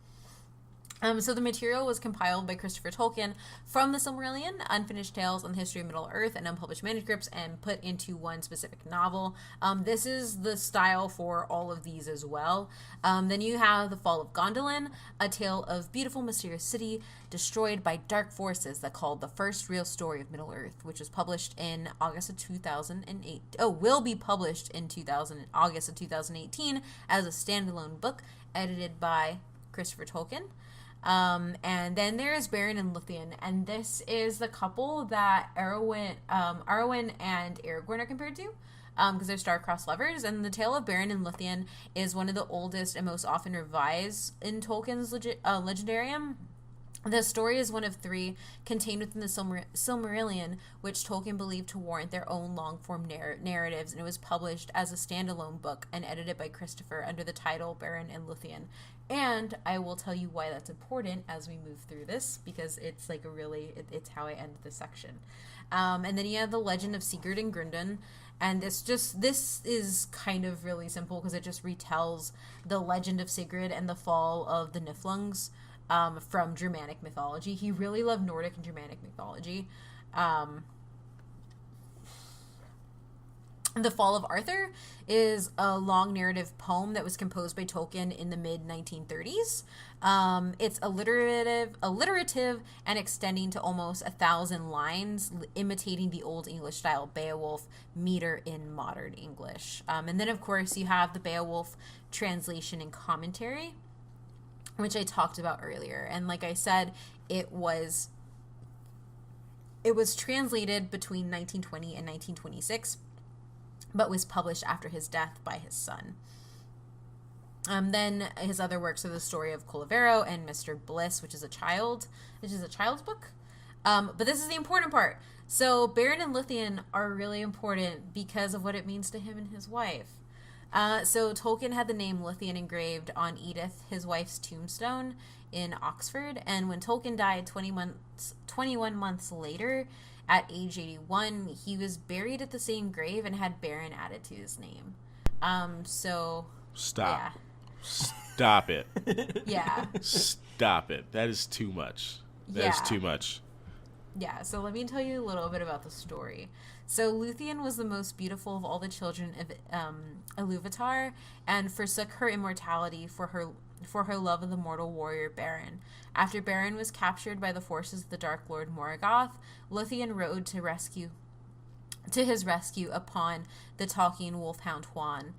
Speaker 1: So the material was compiled by Christopher Tolkien from the Silmarillion, Unfinished Tales on the History of Middle-earth, and unpublished manuscripts, and put into one specific novel. This is the style for all of these as well. Then you have The Fall of Gondolin, a tale of beautiful, mysterious city destroyed by dark forces that called the first real story of Middle-earth, which was published in August of 2008. Will be published in August of 2018 as a standalone book, edited by Christopher Tolkien. And then there's Beren and Luthien, and this is the couple that Arwen and Aragorn are compared to, because they're star-crossed lovers. And the tale of Beren and Luthien is one of the oldest and most often revised in Tolkien's Legendarium. The story is one of 3 contained within the Silmarillion, which Tolkien believed to warrant their own long-form narratives, and it was published as a standalone book and edited by Christopher under the title Beren and Luthien. And I will tell you why that's important as we move through this, because it's like it's how I end this section. And then you have the Legend of Sigurd and Grundon, and this is kind of really simple because it just retells the legend of Sigurd and the fall of the Niflungs from Germanic mythology. He really loved Nordic and Germanic mythology. The Fall of Arthur is a long narrative poem that was composed by Tolkien in the mid-1930s. It's alliterative and extending to almost 1,000 lines, imitating the Old English style Beowulf meter in modern English. And then, of course, you have the Beowulf translation and commentary, which I talked about earlier. And like I said, it was translated between 1920 and 1926, but was published after his death by his son. Then his other works are the story of Colivero and Mr. Bliss, which is a child's book. But this is the important part. So Beren and Luthien are really important because of what it means to him and his wife. So Tolkien had the name Luthien engraved on Edith, his wife's tombstone in Oxford. And when Tolkien died 21 months later, at age 81, he was buried at the same grave and had Beren added to his name.
Speaker 2: Stop.
Speaker 1: Yeah.
Speaker 2: Stop it.
Speaker 1: Yeah.
Speaker 2: Stop it. That is too much. That is too much.
Speaker 1: Yeah, so let me tell you a little bit about the story. So Luthien was the most beautiful of all the children of Iluvatar and forsook her immortality for her love of the mortal warrior Beren. After Beren was captured by the forces of the Dark Lord Morgoth, Luthien rode to his rescue upon the talking wolfhound Huan.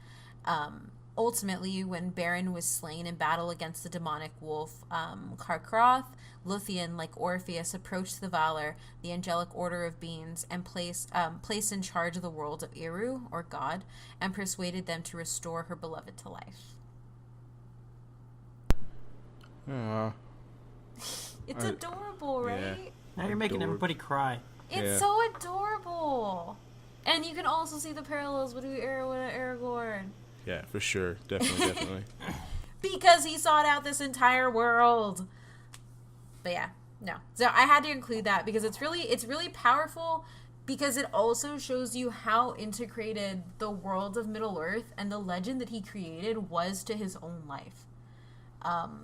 Speaker 1: Ultimately, when Beren was slain in battle against the demonic wolf Karkaroth, Luthien, like Orpheus, approached the Valar, the angelic order of beings, and placed in charge of the world of Eru, or God, and persuaded them to restore her beloved to life. It's adorable, right?
Speaker 2: Yeah.
Speaker 3: Now you're making everybody cry.
Speaker 1: It's so adorable. And you can also see the parallels between Arwen and Aragorn.
Speaker 2: Yeah, for sure. Definitely.
Speaker 1: Because he sought out this entire world. But yeah, no. So I had to include that because it's really powerful, because it also shows you how integrated the world of Middle-earth and the legend that he created was to his own life.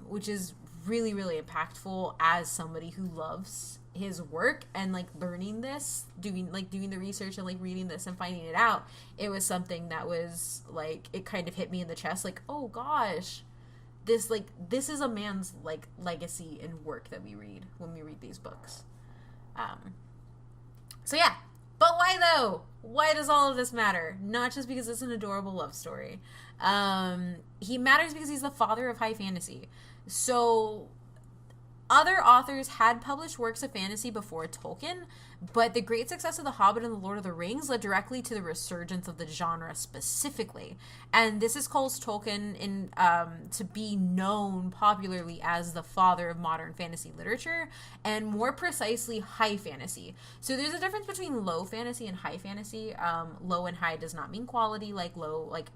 Speaker 1: Which is really, really impactful as somebody who loves his work, and like learning this, doing the research and like reading this and finding it out. It was something that was like, it kind of hit me in the chest, like, oh gosh, this is a man's like legacy and work that we read when we read these books. So yeah, but why though? Why does all of this matter? Not just because it's an adorable love story. He matters because he's the father of high fantasy. So other authors had published works of fantasy before Tolkien, but the great success of The Hobbit and The Lord of the Rings led directly to the resurgence of the genre specifically. And this has caused Tolkien to be known popularly as the father of modern fantasy literature, and more precisely high fantasy. So there's a difference between low fantasy and high fantasy. Low and high does not mean quality, like low, like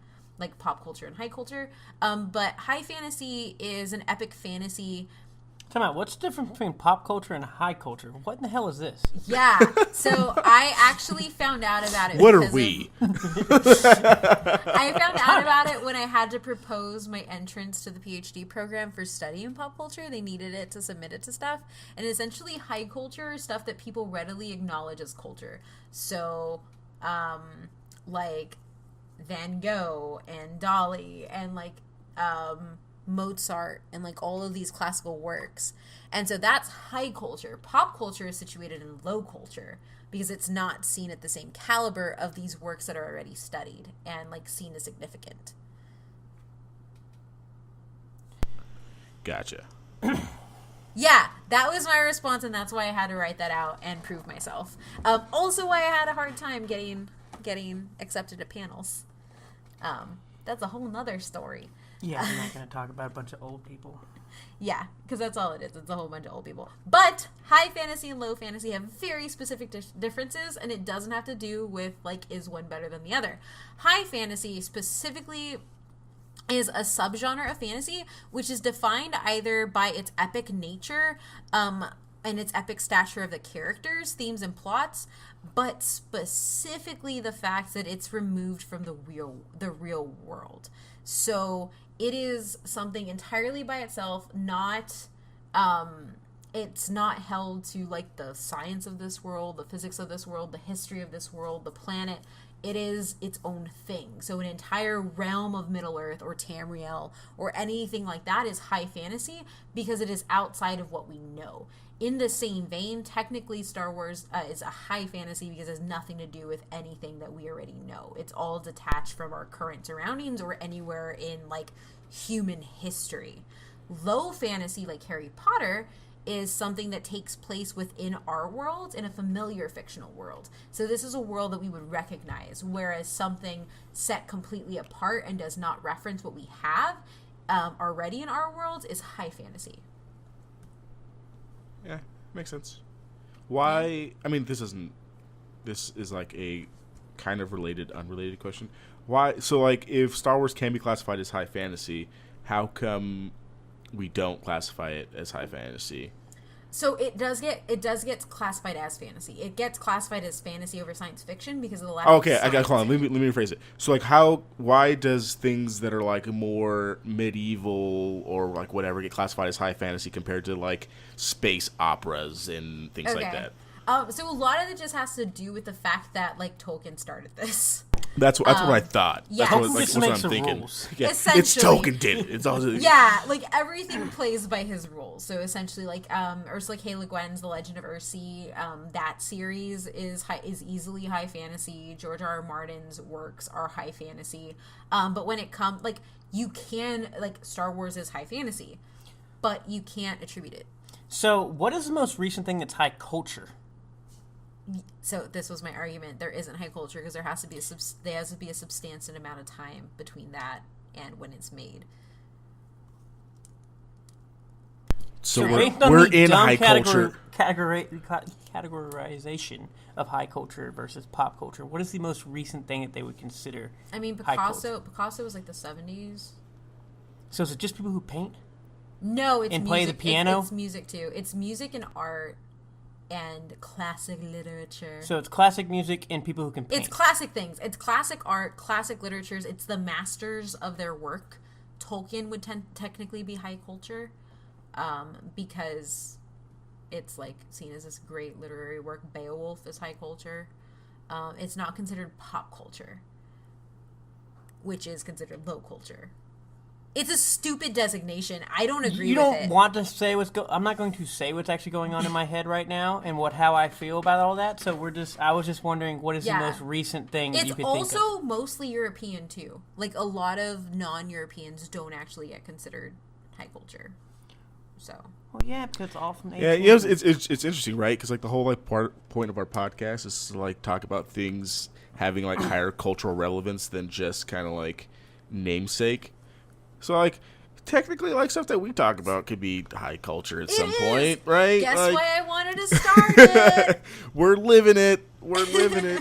Speaker 1: pop culture and high culture. But high fantasy is an epic fantasy
Speaker 3: Time out. What's the difference between pop culture and high culture? What in the hell is this?
Speaker 1: Yeah, so I actually found out about it.
Speaker 2: What are we?
Speaker 1: I found out about it when I had to propose my entrance to the PhD program for studying pop culture. They needed it to submit it to stuff. And essentially high culture is stuff that people readily acknowledge as culture. So, like Van Gogh and Dali and like Mozart and like all of these classical works. And so that's high culture. Pop culture is situated in low culture because it's not seen at the same caliber of these works that are already studied and like seen as significant.
Speaker 2: Gotcha.
Speaker 1: Yeah, that was my response, and that's why I had to write that out and prove myself. Also why I had a hard time getting accepted at panels. That's a whole nother story.
Speaker 3: Yeah, I'm not going to talk about a bunch of old people.
Speaker 1: Yeah, because that's all it is. It's a whole bunch of old people. But high fantasy and low fantasy have very specific differences, and it doesn't have to do with, like, is one better than the other. High fantasy specifically is a subgenre of fantasy, which is defined either by its epic nature, and its epic stature of the characters, themes, and plots, but specifically the fact that it's removed from the real world. So it is something entirely by itself, it's not held to like the science of this world, the physics of this world, the history of this world, the planet. It is its own thing. So an entire realm of Middle-earth or Tamriel or anything like that is high fantasy because it is outside of what we know. In the same vein, technically Star Wars is a high fantasy because it has nothing to do with anything that we already know. It's all detached from our current surroundings or anywhere in like human history. Low fantasy, like Harry Potter, is something that takes place within our world in a familiar fictional world. So this is a world that we would recognize, whereas something set completely apart and does not reference what we have already in our world is high fantasy.
Speaker 2: Yeah, makes sense. Why? I mean, this is like a kind of related, unrelated question. Why? So, like, if Star Wars can be classified as high fantasy, how come we don't classify it as high fantasy?
Speaker 1: So it does get classified as fantasy. It gets classified as fantasy over science fiction because of the lack of
Speaker 2: okay, I got to call on. Let me rephrase it. So, like, why does things that are like more medieval or like whatever get classified as high fantasy compared to like space operas and things like that?
Speaker 1: So a lot of it just has to do with the fact that like Tolkien started this.
Speaker 2: That's what I thought.
Speaker 1: Yeah,
Speaker 2: that's what I'm thinking. Yeah, it's Tolkien did it. It's also
Speaker 1: yeah, like everything plays by his rules. So essentially, like Ursula K. Le Guin's The Legend of Ursi, that series is easily high fantasy. George R. R. Martin's works are high fantasy. But when it comes, like you can like Star Wars is high fantasy, but you can't attribute it.
Speaker 3: So, what is the most recent thing that's high culture?
Speaker 1: So this was my argument. There isn't high culture because there has to be a substantial amount of time between that and when it's made.
Speaker 2: So we're in high culture.
Speaker 3: Categorization of high culture versus pop culture. What is the most recent thing that they would consider?
Speaker 1: I mean, Picasso was like the 70s.
Speaker 3: So is it just people who paint?
Speaker 1: No, it's
Speaker 3: and
Speaker 1: music.
Speaker 3: Play the piano.
Speaker 1: It's music too. It's music and art. And classic literature.
Speaker 3: So it's classic music and people who can paint.
Speaker 1: It's classic things. It's classic art, classic literatures. It's the masters of their work. Tolkien would technically be high culture because it's like seen as this great literary work. Beowulf is high culture. It's not considered pop culture, which is considered low culture. It's a stupid designation. I don't agree with it.
Speaker 3: You don't want to say I'm not going to say what's actually going on in my head right now and how I feel about all that. So I was just wondering what is the most recent thing that you could think of. It's
Speaker 1: also mostly European too. Like a lot of non-Europeans don't actually get considered high culture. So.
Speaker 3: Well, yeah, because it's all from the
Speaker 2: it's interesting, right? Because like the whole like point of our podcast is to like talk about things having like higher cultural relevance than just kind of like namesake. So, like, technically, like, stuff that we talk about could be high culture at some point, right?
Speaker 1: Guess
Speaker 2: like,
Speaker 1: why I wanted to start it.
Speaker 2: We're living it.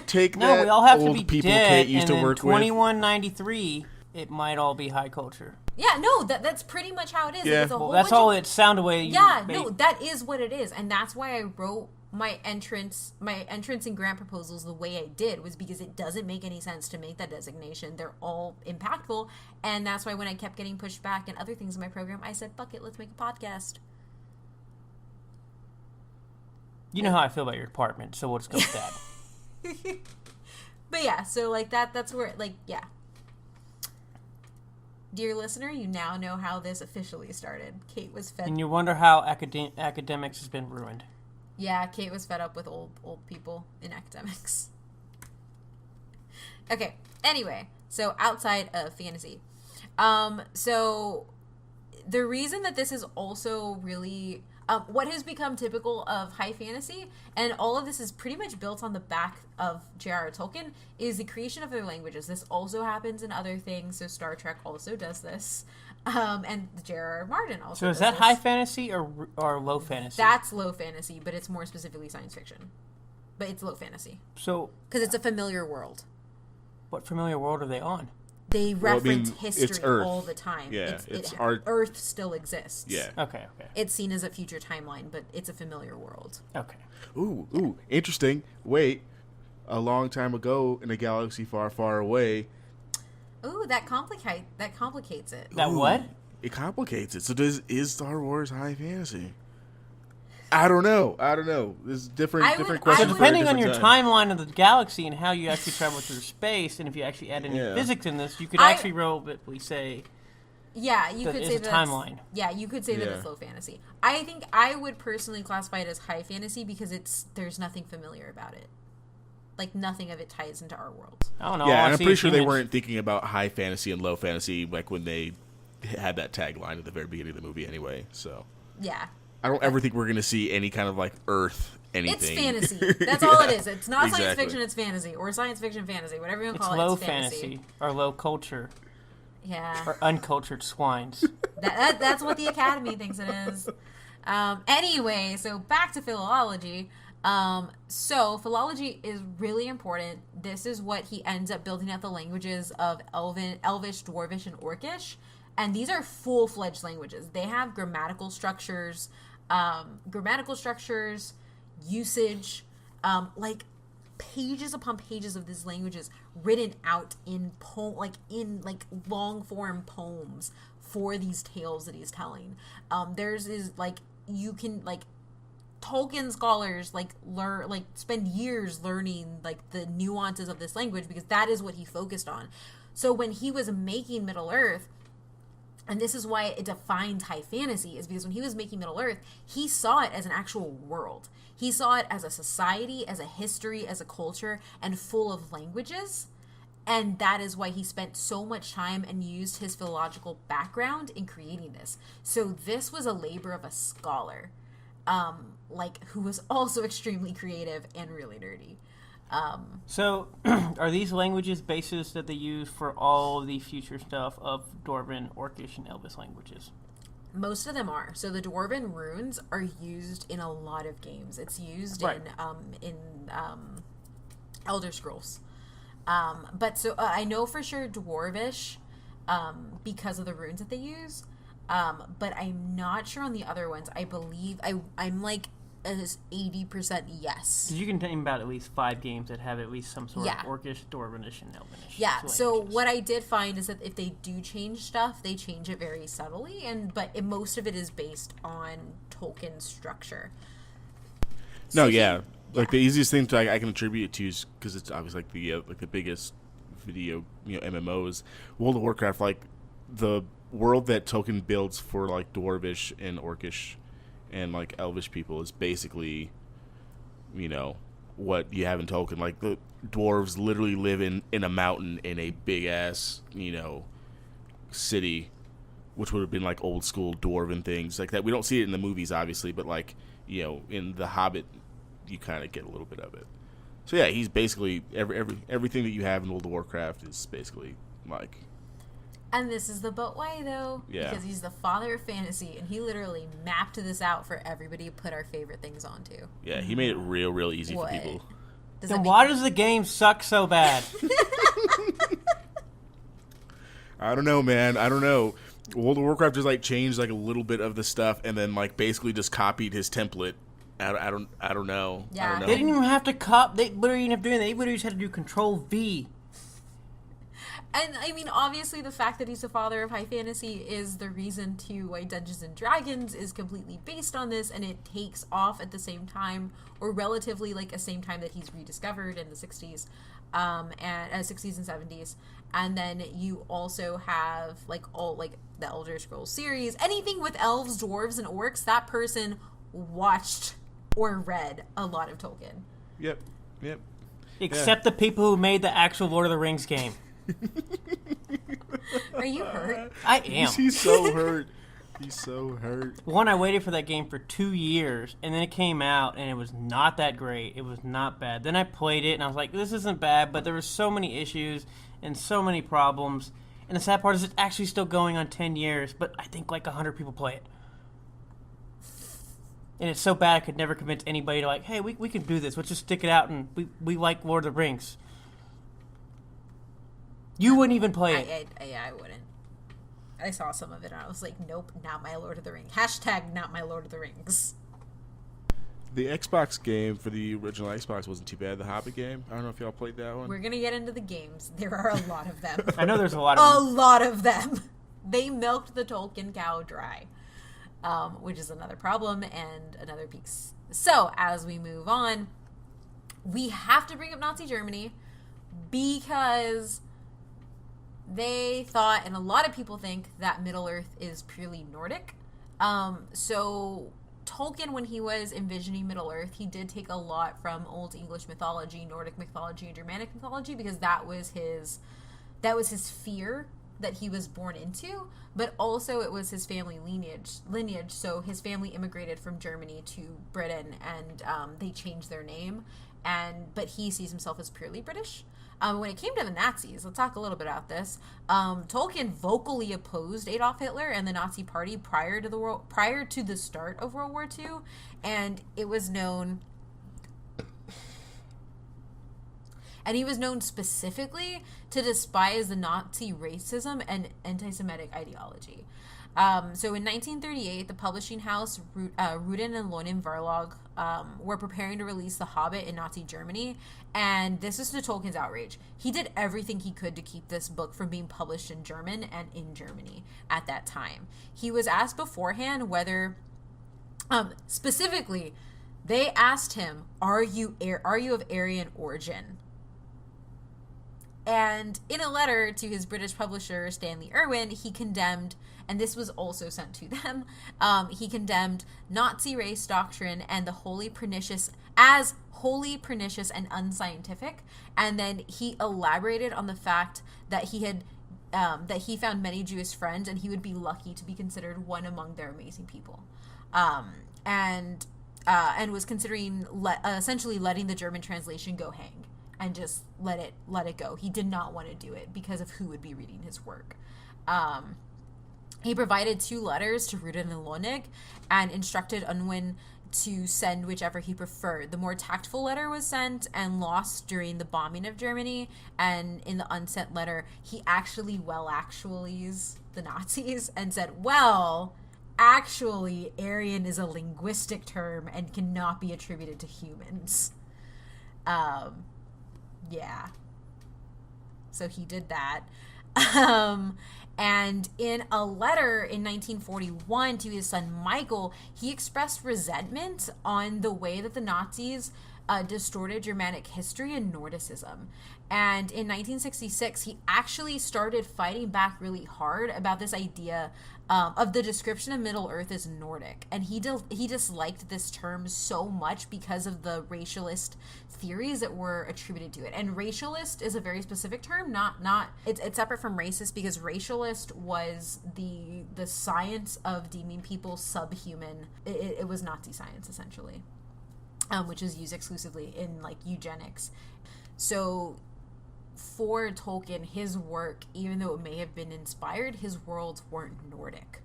Speaker 2: Take that
Speaker 3: we all have
Speaker 2: old
Speaker 3: to be
Speaker 2: people
Speaker 3: dead,
Speaker 2: Kate used
Speaker 3: and
Speaker 2: to work
Speaker 3: 2193 it might all be high culture.
Speaker 1: Yeah, no, that's pretty much how it is.
Speaker 2: Yeah.
Speaker 1: Like, it's a
Speaker 3: Well,
Speaker 1: whole
Speaker 3: that's
Speaker 1: bunch
Speaker 3: all
Speaker 1: of,
Speaker 3: it sounded way.
Speaker 1: Yeah, no, that is what it is, and that's why I wrote my entrance and grant proposals the way I did, was because it doesn't make any sense to make that designation. They're all impactful, and that's why when I kept getting pushed back and other things in my program, I said, fuck it, let's make a podcast.
Speaker 3: You know how I feel about your department, so we'll just go with that.
Speaker 1: But yeah, so like that's where, like, yeah. Dear listener, you now know how this officially started. Kate was fed.
Speaker 3: And you wonder how academics has been ruined.
Speaker 1: Yeah, Kate was fed up with old people in academics. Okay, anyway, so outside of fantasy. So the reason that this is also really what has become typical of high fantasy, and all of this is pretty much built on the back of J.R.R. Tolkien, is the creation of their languages. This also happens in other things, so Star Trek also does this. And J.R.R. Martin also
Speaker 3: So is
Speaker 1: does
Speaker 3: that
Speaker 1: this.
Speaker 3: high fantasy or low fantasy?
Speaker 1: That's low fantasy, but it's more specifically science fiction. But it's low fantasy.
Speaker 3: So...
Speaker 1: Because it's a familiar world.
Speaker 3: What familiar world are they on?
Speaker 1: They reference history
Speaker 2: it's Earth.
Speaker 1: all the time.
Speaker 2: Yeah,
Speaker 1: Earth still exists.
Speaker 2: Yeah.
Speaker 3: Okay.
Speaker 1: It's seen as a future timeline, but it's a familiar world.
Speaker 3: Okay.
Speaker 2: Ooh, interesting. Wait, a long time ago in a galaxy far, far away.
Speaker 1: Ooh, that complicates it.
Speaker 3: That what?
Speaker 2: It complicates it. So is Star Wars high fantasy? I don't know. There's different
Speaker 1: would-
Speaker 2: questions.
Speaker 3: So
Speaker 2: for
Speaker 3: depending on
Speaker 2: different
Speaker 3: your
Speaker 2: time.
Speaker 3: timeline of the galaxy and how you actually travel through space, and if you actually add any physics in this, you could actually relatively say...
Speaker 1: Yeah, you
Speaker 3: that
Speaker 1: could
Speaker 3: is
Speaker 1: say
Speaker 3: a
Speaker 1: that.
Speaker 3: timeline.
Speaker 1: Yeah, you could say that it's low fantasy. I think I would personally classify it as high fantasy because there's nothing familiar about it. Like, nothing of it ties into our world.
Speaker 3: I don't know.
Speaker 2: Yeah,
Speaker 3: all I
Speaker 2: and I'm
Speaker 3: see
Speaker 2: pretty
Speaker 3: is
Speaker 2: sure they
Speaker 3: humans.
Speaker 2: weren't thinking about high fantasy and low fantasy like when they had that tagline at the very beginning of the movie anyway. So
Speaker 1: Yeah.
Speaker 2: I don't ever think we're going to see any kind of like Earth anything.
Speaker 1: It's fantasy. That's all it is. It's not science
Speaker 2: exactly.
Speaker 1: fiction, it's fantasy. Or science fiction fantasy. Whatever you want to
Speaker 3: It's
Speaker 1: call
Speaker 3: low
Speaker 1: it, it's fantasy.
Speaker 3: or low culture
Speaker 1: Yeah.
Speaker 3: or uncultured swines.
Speaker 1: That's what the Academy thinks it is. Anyway, so back to philology. So philology is really important. This is what he ends up building out the languages of Elvish, Dwarvish, and Orcish. And these are full-fledged languages. They have grammatical structures, usage, like pages upon pages of these languages written out in long-form poems for these tales that he's telling. There's is like you can like Tolkien scholars spend years learning like the nuances of this language because that is what he focused on. So when he was making Middle-earth, and this is why it defines high fantasy, is because when he was making Middle-earth, he saw it as an actual world. He saw it as a society, as a history, as a culture, and full of languages. And that is why he spent so much time and used his philological background in creating this. So this was a labor of a scholar, who was also extremely creative and really nerdy.
Speaker 3: So, are these languages bases that they use for all the future stuff of Dwarven, Orcish, and Elvish languages?
Speaker 1: Most of them are. So the Dwarven runes are used in a lot of games. It's used in Elder Scrolls. But so I know for sure Dwarvish because of the runes that they use. But I'm not sure on the other ones. I believe I'm like as 80% yes.
Speaker 3: Because you can name about at least 5 games that have at least some sort
Speaker 1: Yeah.
Speaker 3: of Orcish, Dwarvenish, and Elvenish.
Speaker 1: Yeah, so
Speaker 3: languages.
Speaker 1: what I did find is that if they do change stuff, they change it very subtly, most of it is based on Tolkien's structure.
Speaker 2: Like the easiest thing I can attribute it to is because it's obviously like the biggest video MMOs, World of Warcraft. Like the world that Tolkien builds for like Dwarvish and Orcish and like Elvish people is basically what you have in Tolkien. Like the dwarves literally live in a mountain in a big ass city, which would have been like old school dwarven things like that. We don't see it in the movies obviously, but like in The Hobbit you kind of get a little bit of it. So yeah, he's basically everything that you have in World of Warcraft is basically like.
Speaker 1: And this is the but why though, because he's the father of fantasy, and he literally mapped this out for everybody to put our favorite things onto.
Speaker 2: Yeah, he made it real easy for people.
Speaker 3: Then why does the game suck so bad?
Speaker 2: I don't know, man. I don't know. World of Warcraft just like changed like a little bit of the stuff, and then like basically just copied his template. I don't know.
Speaker 1: Yeah.
Speaker 2: I don't know.
Speaker 3: They didn't even have to They literally didn't have to do anything. They literally just had to do Control V.
Speaker 1: And, I mean, obviously the fact that he's the father of high fantasy is the reason to why Dungeons & Dragons is completely based on this, and it takes off at the same time, or relatively, like, the same time that he's rediscovered in the 60s, and 60s and 70s. And then you also have, like, all, like, the Elder Scrolls series. Anything with elves, dwarves, and orcs, that person watched or read a lot of Tolkien.
Speaker 2: Yep.
Speaker 3: Except the people who made the actual Lord of the Rings game.
Speaker 1: Are you hurt?
Speaker 3: I am.
Speaker 2: He's so hurt. He's so hurt.
Speaker 3: One, I waited for that game for 2 years, and then it came out, and it was not that great. It was not bad. Then I played it, and I was like, this isn't bad, but there were so many issues and so many problems. And the sad part is it's actually still going on 10 years, but I think like 100 people play it. And it's so bad I could never convince anybody to like, hey, we can do this. Let's just stick it out, and we like Lord of the Rings. You wouldn't even play it.
Speaker 1: I wouldn't. I saw some of it, and I was like, nope, not my Lord of the Rings. Hashtag not my Lord of the Rings.
Speaker 2: The Xbox game for the original Xbox wasn't too bad. The Hobbit game. I don't know if y'all played that one.
Speaker 1: We're going to get into the games. There are a lot of them.
Speaker 3: I know there's a lot of them.
Speaker 1: A lot of them. They milked the Tolkien cow dry, which is another problem and another piece. So, as we move on, we have to bring up Nazi Germany because they thought, and a lot of people think, that Middle-earth is purely Nordic. So Tolkien, when he was envisioning Middle-earth, he did take a lot from Old English mythology, Nordic mythology, and Germanic mythology, because that was his fear that he was born into, but also it was his family lineage. So his family immigrated from Germany to Britain, and they changed their name, but he sees himself as purely British. When it came to the Nazis, let's talk a little bit about this. Tolkien vocally opposed Adolf Hitler and the Nazi Party prior to the start of World War II, and it was known. And he was known specifically to despise the Nazi racism and anti-Semitic ideology. So in 1938, the publishing house Rudin and Lonin Verlag were preparing to release The Hobbit in Nazi Germany, and this is to Tolkien's outrage. He did everything he could to keep this book from being published in German and in Germany at that time. He was asked beforehand whether, specifically, they asked him, "Are you of Aryan origin?" And in a letter to his British publisher, Stanley Irwin, he condemned, and this was also sent to them, he condemned Nazi race doctrine and the wholly pernicious and unscientific. And then he elaborated on the fact that he found many Jewish friends, and he would be lucky to be considered one among their amazing people. And was considering essentially letting the German translation go hang. And just let it go. He did not want to do it because of who would be reading his work. He provided 2 letters to Rudin and Lonig and instructed Unwin to send whichever he preferred. The more tactful letter was sent and lost during the bombing of Germany. And in the unsent letter, he actuallys the Nazis and said, well, actually, Aryan is a linguistic term and cannot be attributed to humans. Yeah. So he did that. And in a letter in 1941 to his son Michael, he expressed resentment on the way that the Nazis distorted Germanic history and Nordicism. And in 1966, he actually started fighting back really hard about this idea of the description of Middle-earth as Nordic. And he disliked this term so much because of the racialist theories that were attributed to it. And racialist is a very specific term, it's separate from racist, because racialist was the science of deeming people subhuman. It was Nazi science, essentially, which is used exclusively in like eugenics. So for Tolkien, his work, even though it may have been inspired, his worlds weren't Nordic.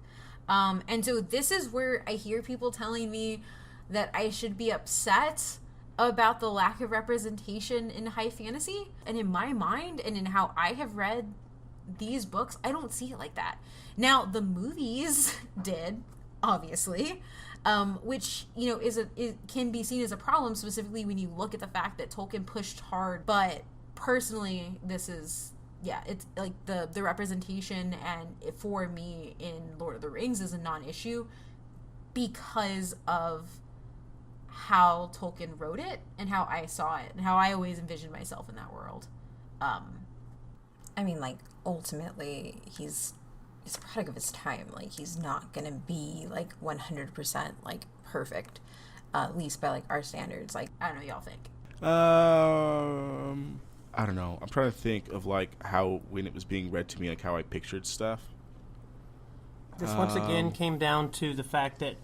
Speaker 1: And so this is where I hear people telling me that I should be upset about the lack of representation in high fantasy. And in my mind, and in how I have read these books, I don't see it like that. Now, the movies did, obviously, which, you know, it can be seen as a problem, specifically when you look at the fact that Tolkien pushed hard. But personally, this is, yeah, it's like the representation, and for me in Lord of the Rings is a non-issue because of how Tolkien wrote it and how I saw it and how I always envisioned myself in that world.
Speaker 4: I mean, like, ultimately, he's a product of his time. Like, he's not gonna be, like, 100%, like, perfect, at least by, like, our standards. Like,
Speaker 1: I don't know what y'all think.
Speaker 2: I don't know. I'm trying to think of, like, how, when it was being read to me, like, how I pictured stuff.
Speaker 3: This once again came down to the fact that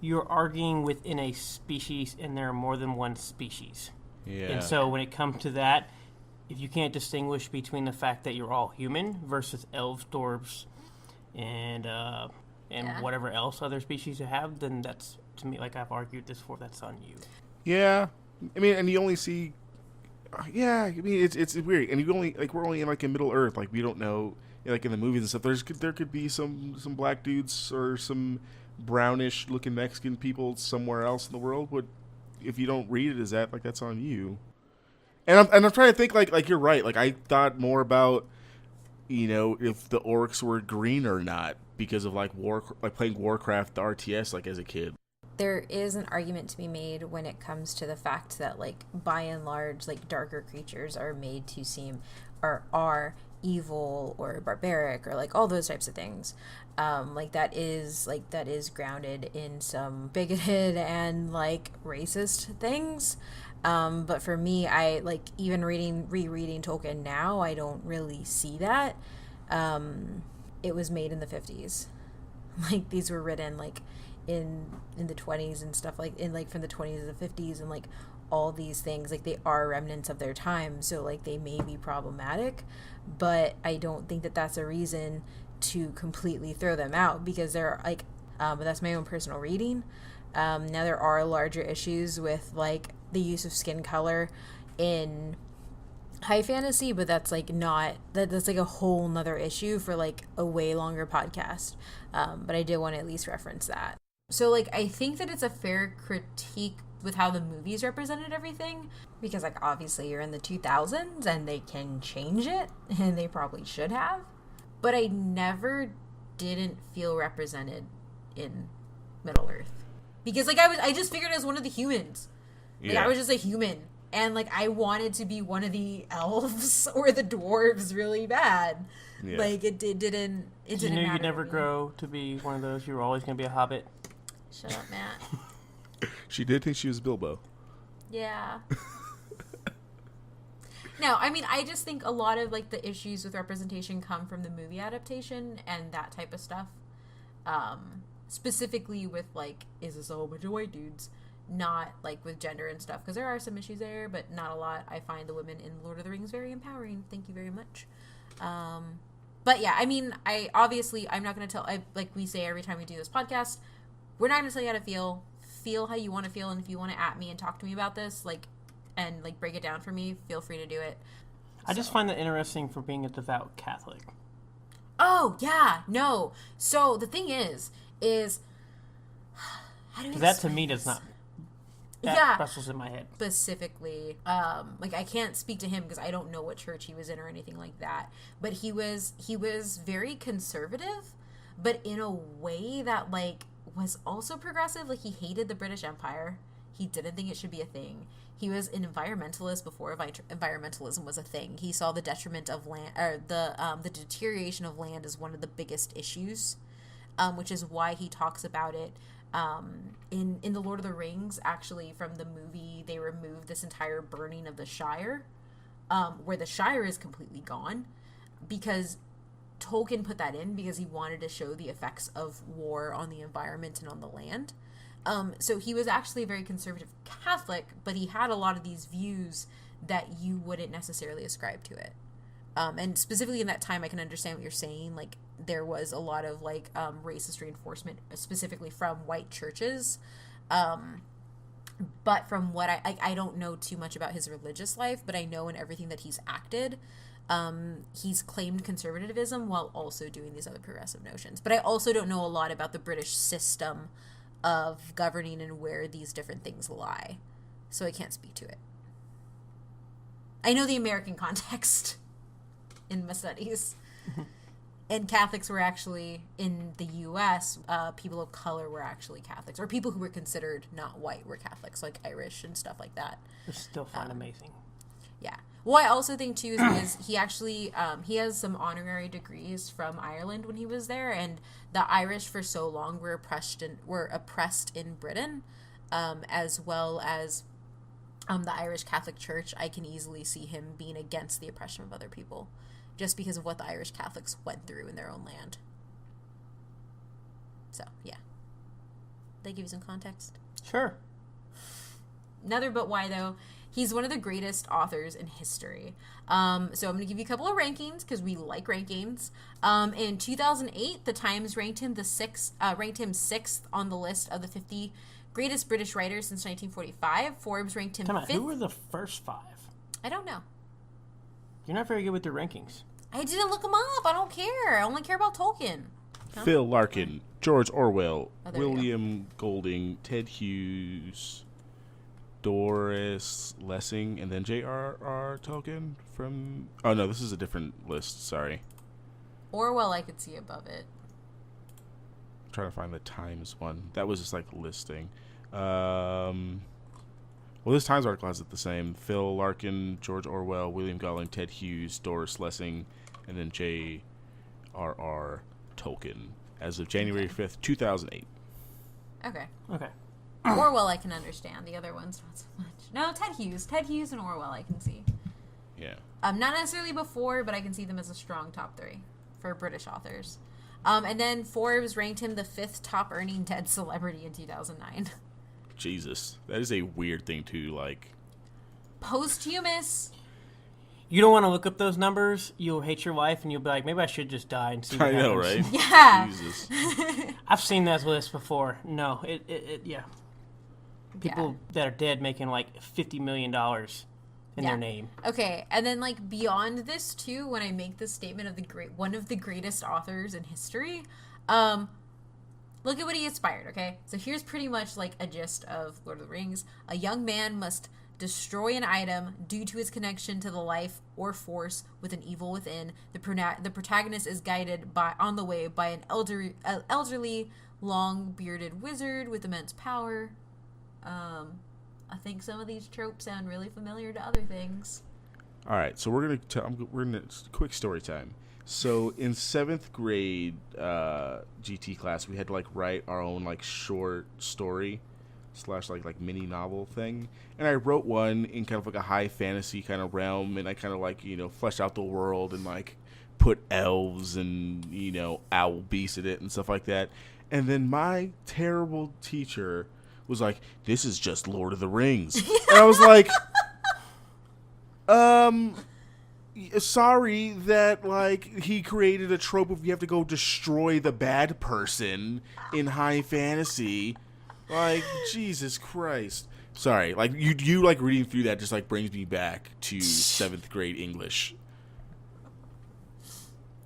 Speaker 3: you're arguing within a species, and there are more than one species.
Speaker 2: Yeah.
Speaker 3: And so when it comes to that, if you can't distinguish between the fact that you're all human versus elves, dwarves, and whatever else other species you have, then that's, to me, like I've argued this before, that's on you.
Speaker 2: Yeah. I mean, and you only see... Yeah, I mean, it's weird. And you only, like, we're only in, like, in Middle-earth. Like, we don't know, like, in the movies and stuff, there could be some black dudes or some brownish-looking Mexican people somewhere else in the world. But if you don't read it as that, like, that's on you. And I'm trying to think, like you're right. Like, I thought more about, you know, if the orcs were green or not because of, like, playing Warcraft, the RTS, like, as a kid.
Speaker 4: there is an argument to be made when it comes to the fact that, like, by and large, like, darker creatures are made to seem, or are evil or barbaric or, like, all those types of things. That is grounded in some bigoted and, like, racist things. But for me, I, like, even rereading Tolkien now, I don't really see that. It was made in the 50s. Like, these were written, like, in the 20s and stuff, like, in, like, from the 20s to the 50s, and, like, all these things, like, they are remnants of their time, so, like, they may be problematic, but I don't think that that's a reason to completely throw them out, because they're, like, but that's my own personal reading. Now, there are larger issues with, like, the use of skin color in high fantasy, but that's, like, that's like a whole nother issue for, like, a way longer podcast. But I did want to at least reference that. So, like, I think that it's a fair critique with how the movies represented everything, because, like, obviously you're in the 2000s and they can change it, and they probably should have. But I never didn't feel represented in Middle-earth. Because, like, I just figured I was one of the humans. Like, I was just a human. And, like, I wanted to be one of the elves or the dwarves really bad. Yeah. Like, it didn't
Speaker 3: You
Speaker 4: matter.
Speaker 3: knew you'd never grow to be one of those. You were always going to be a hobbit.
Speaker 4: Shut up, Matt.
Speaker 2: She did think she was Bilbo.
Speaker 4: Yeah.
Speaker 1: No, I mean, I just think a lot of, like, the issues with representation come from the movie adaptation and that type of stuff. Specifically with, like, is this a whole bunch of white dudes? Not, like, with gender and stuff, because there are some issues there, but not a lot. I find the women in Lord of the Rings very empowering. Thank you very much. But yeah, I mean, I'm not going to tell, like we say every time we do this podcast, we're not going to tell you how to feel how you want to feel, and if you want to at me and talk to me about this, like, and, like, break it down for me, feel free to do it.
Speaker 3: I just find that interesting for being a devout Catholic.
Speaker 1: Oh, yeah, no. So, the thing is, how do I
Speaker 3: that to me does not... That wrestles in my head.
Speaker 1: Specifically, like, I can't speak to him because I don't know what church he was in or anything like that. But he was very conservative, but in a way that, like, was also progressive. Like, he hated the British Empire. He didn't think it should be a thing. He was an environmentalist before environmentalism was a thing. He saw the detriment of land, or the deterioration of land as one of the biggest issues, which is why he talks about it. In the Lord of the Rings, actually, from the movie, they removed this entire burning of the Shire, where the Shire is completely gone, because Tolkien put that in because he wanted to show the effects of war on the environment and on the land. So he was actually a very conservative Catholic, but he had a lot of these views that you wouldn't necessarily ascribe to it. And specifically in that time, I can understand what you're saying. Like, there was a lot of, like, racist reinforcement, specifically from white churches. But from what I don't know too much about his religious life, but I know in everything that he's acted,
Speaker 4: he's claimed conservatism while also doing these other progressive notions. But I also don't know a lot about the British system of governing and where these different things lie. So I can't speak to it. I know the American context in my studies. And Catholics were actually, in the U.S., people of color were actually Catholics. Or people who were considered not white were Catholics, like Irish and stuff like that.
Speaker 3: It's still find amazing.
Speaker 4: Yeah. Well, I also think, too, is because he actually, he has some honorary degrees from Ireland when he was there. And the Irish, for so long, were oppressed in Britain, as well as the Irish Catholic Church. I can easily see him being against the oppression of other people, just because of what the Irish Catholics went through in their own land. So, yeah. Did I give you some context?
Speaker 3: Sure.
Speaker 4: Another but why, though, he's one of the greatest authors in history. So I'm going to give you a couple of rankings, because we like rankings. In 2008, the Times ranked him sixth on the list of the 50 greatest British writers since 1945. Forbes ranked him fifth.
Speaker 3: Who were the first 5?
Speaker 4: I don't know.
Speaker 3: You're not very good with your rankings.
Speaker 4: I didn't look them up. I don't care. I only care about Tolkien.
Speaker 2: Phil Larkin, George Orwell,
Speaker 4: there you go.
Speaker 2: William Golding, Ted Hughes, Doris Lessing, and then J.R.R. Tolkien from... Oh, no, this is a different list. Sorry.
Speaker 4: Orwell, I could see above it.
Speaker 2: I'm trying to find the Times one. That was just like listing. Well, this Times article has it the same. Phil Larkin, George Orwell, William Golding, Ted Hughes, Doris Lessing, and then J.R.R. Tolkien as of January 5th, 2008.
Speaker 4: Okay.
Speaker 3: Okay.
Speaker 4: Orwell I can understand. The other ones, not so much. No, Ted Hughes. Ted Hughes and Orwell I can see.
Speaker 2: Yeah.
Speaker 4: Not necessarily before, but I can see them as a strong top 3 for British authors. And then Forbes ranked him the 5th top earning dead celebrity in 2009.
Speaker 2: Jesus. That is a weird thing to, like...
Speaker 4: Posthumous.
Speaker 3: You don't want to look up those numbers. You'll hate your life, and you'll be like, maybe I should just die and see what
Speaker 2: I know,
Speaker 3: happens.
Speaker 2: right?
Speaker 4: Yeah.
Speaker 2: Jesus.
Speaker 3: I've seen that list before. No, yeah. People that are dead making like $50 million in their name.
Speaker 4: Okay, and then like beyond this too, when I make this statement of one of the greatest authors in history, look at what he inspired, okay? So here's pretty much like a gist of Lord of the Rings. A young man must destroy an item due to its connection to the life or force with an evil within. The protagonist is guided on the way by an elderly, long-bearded wizard with immense power. I think some of these tropes sound really familiar to other things.
Speaker 2: All right, so we're gonna quick story time. So in 7th grade GT class, we had to like write our own like short story / like mini novel thing, and I wrote one in kind of like a high fantasy kind of realm, and I kind of like fleshed out the world and like put elves and owl beasts in it and stuff like that. And then my terrible teacher was like, "This is just Lord of the Rings," and I was like, sorry that like he created a trope of you have to go destroy the bad person in high fantasy. Like, Jesus Christ. Sorry, like you like reading through that just like brings me back to 7th grade English.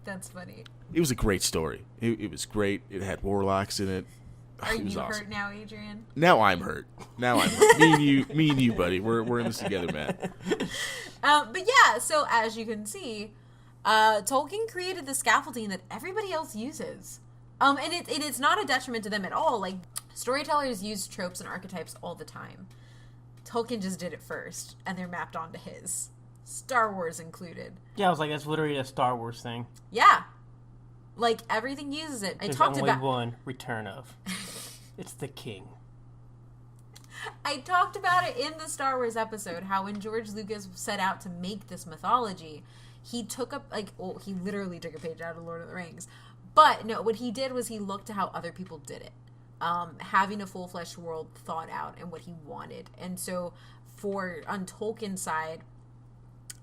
Speaker 4: That's funny.
Speaker 2: It was a great story. It was great. It had warlocks in it.
Speaker 4: Are
Speaker 2: It was
Speaker 4: you
Speaker 2: awesome.
Speaker 4: hurt now, Adrian?
Speaker 2: Now I'm hurt. Me and you, buddy. We're in this together, man.
Speaker 4: But yeah, so as you can see, Tolkien created the scaffolding that everybody else uses. And it's not a detriment to them at all. Like, storytellers use tropes and archetypes all the time. Tolkien just did it first, and they're mapped onto his. Star Wars included.
Speaker 3: Yeah, I was like, that's literally a Star Wars thing.
Speaker 4: Yeah. Like, everything uses it.
Speaker 3: There's only one Return of. It's the King.
Speaker 4: I talked about it in the Star Wars episode, how when George Lucas set out to make this mythology, he he literally took a page out of Lord of the Rings. But no, what he did was he looked at how other people did it. Having a full-fledged world thought out and what he wanted. And so on Tolkien's side,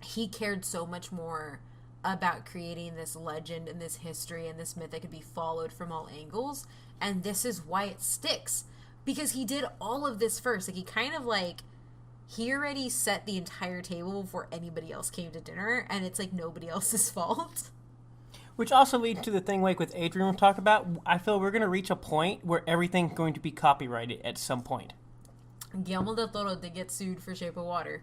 Speaker 4: he cared so much more about creating this legend and this history and this myth that could be followed from all angles. And this is why it sticks. Because he did all of this first. Like, he kind of like he already set the entire table before anybody else came to dinner, and it's like nobody else's fault.
Speaker 3: Which also leads to the thing like with Adrian we'll talk about. I feel we're going to reach a point where everything's going to be copyrighted at some point.
Speaker 4: Guillermo del Toro did get sued for Shape of Water.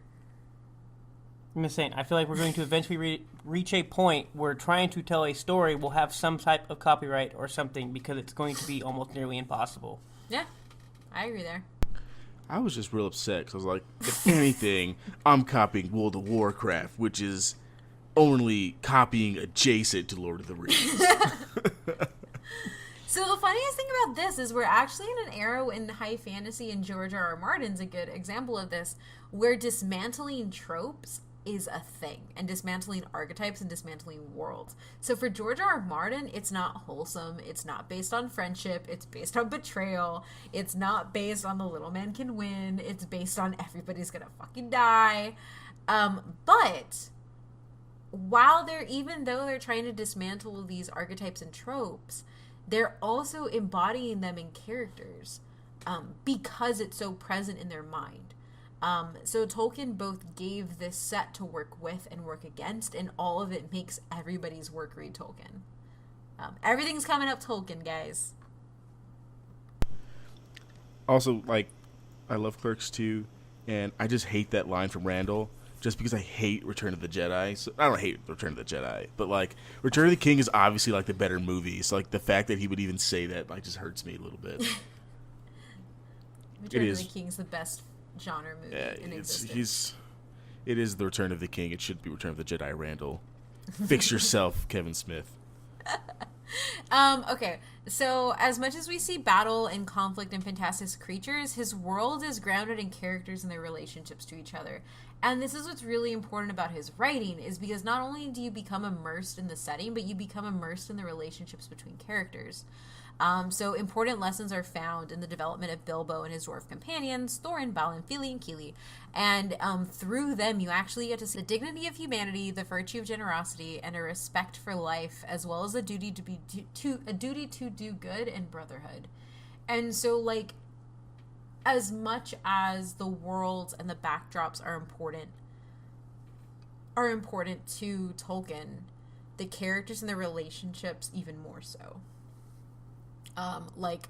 Speaker 3: I'm just saying, I feel like we're going to eventually reach a point where trying to tell a story will have some type of copyright or something because it's going to be almost nearly impossible.
Speaker 4: Yeah, I agree there.
Speaker 2: I was just real upset because I was like, if anything, I'm copying World of Warcraft, which is only copying adjacent to Lord of the Rings.
Speaker 4: So the funniest thing about this is we're actually in an era in high fantasy, and George R.R. Martin's a good example of this, where dismantling tropes is a thing, and dismantling archetypes and dismantling worlds. So for George R.R. Martin, it's not wholesome, it's not based on friendship, it's based on betrayal, it's not based on the little man can win, it's based on everybody's gonna fucking die. But even though they're trying to dismantle these archetypes and tropes, they're also embodying them in characters because it's so present in their mind. So Tolkien both gave this set to work with and work against, and all of it makes everybody's work read Tolkien. Everything's coming up Tolkien, guys.
Speaker 2: Also, like, I love Clerks 2, and I just hate that line from Randall, just because I hate Return of the Jedi. So, I don't hate Return of the Jedi, but, like, Return of the King is obviously, like, the better movie, so, like, the fact that he would even say that, like, just hurts me a little bit.
Speaker 4: Return of the King's the best genre movie in existence.
Speaker 2: It is the Return of the King. It should be Return of the Jedi, Randall. Fix yourself, Kevin Smith.
Speaker 4: Okay, so as much as we see battle and conflict and fantastic creatures, his world is grounded in characters and their relationships to each other. And this is what's really important about his writing, is because not only do you become immersed in the setting, but you become immersed in the relationships between characters. So important lessons are found in the development of Bilbo and his dwarf companions, Thorin, Balin, Fili, and Kili. And through them, you actually get to see the dignity of humanity, the virtue of generosity, and a respect for life, as well as a duty to do good and brotherhood. And so, like, as much as the worlds and the backdrops are important to Tolkien, the characters and the relationships even more so. Like,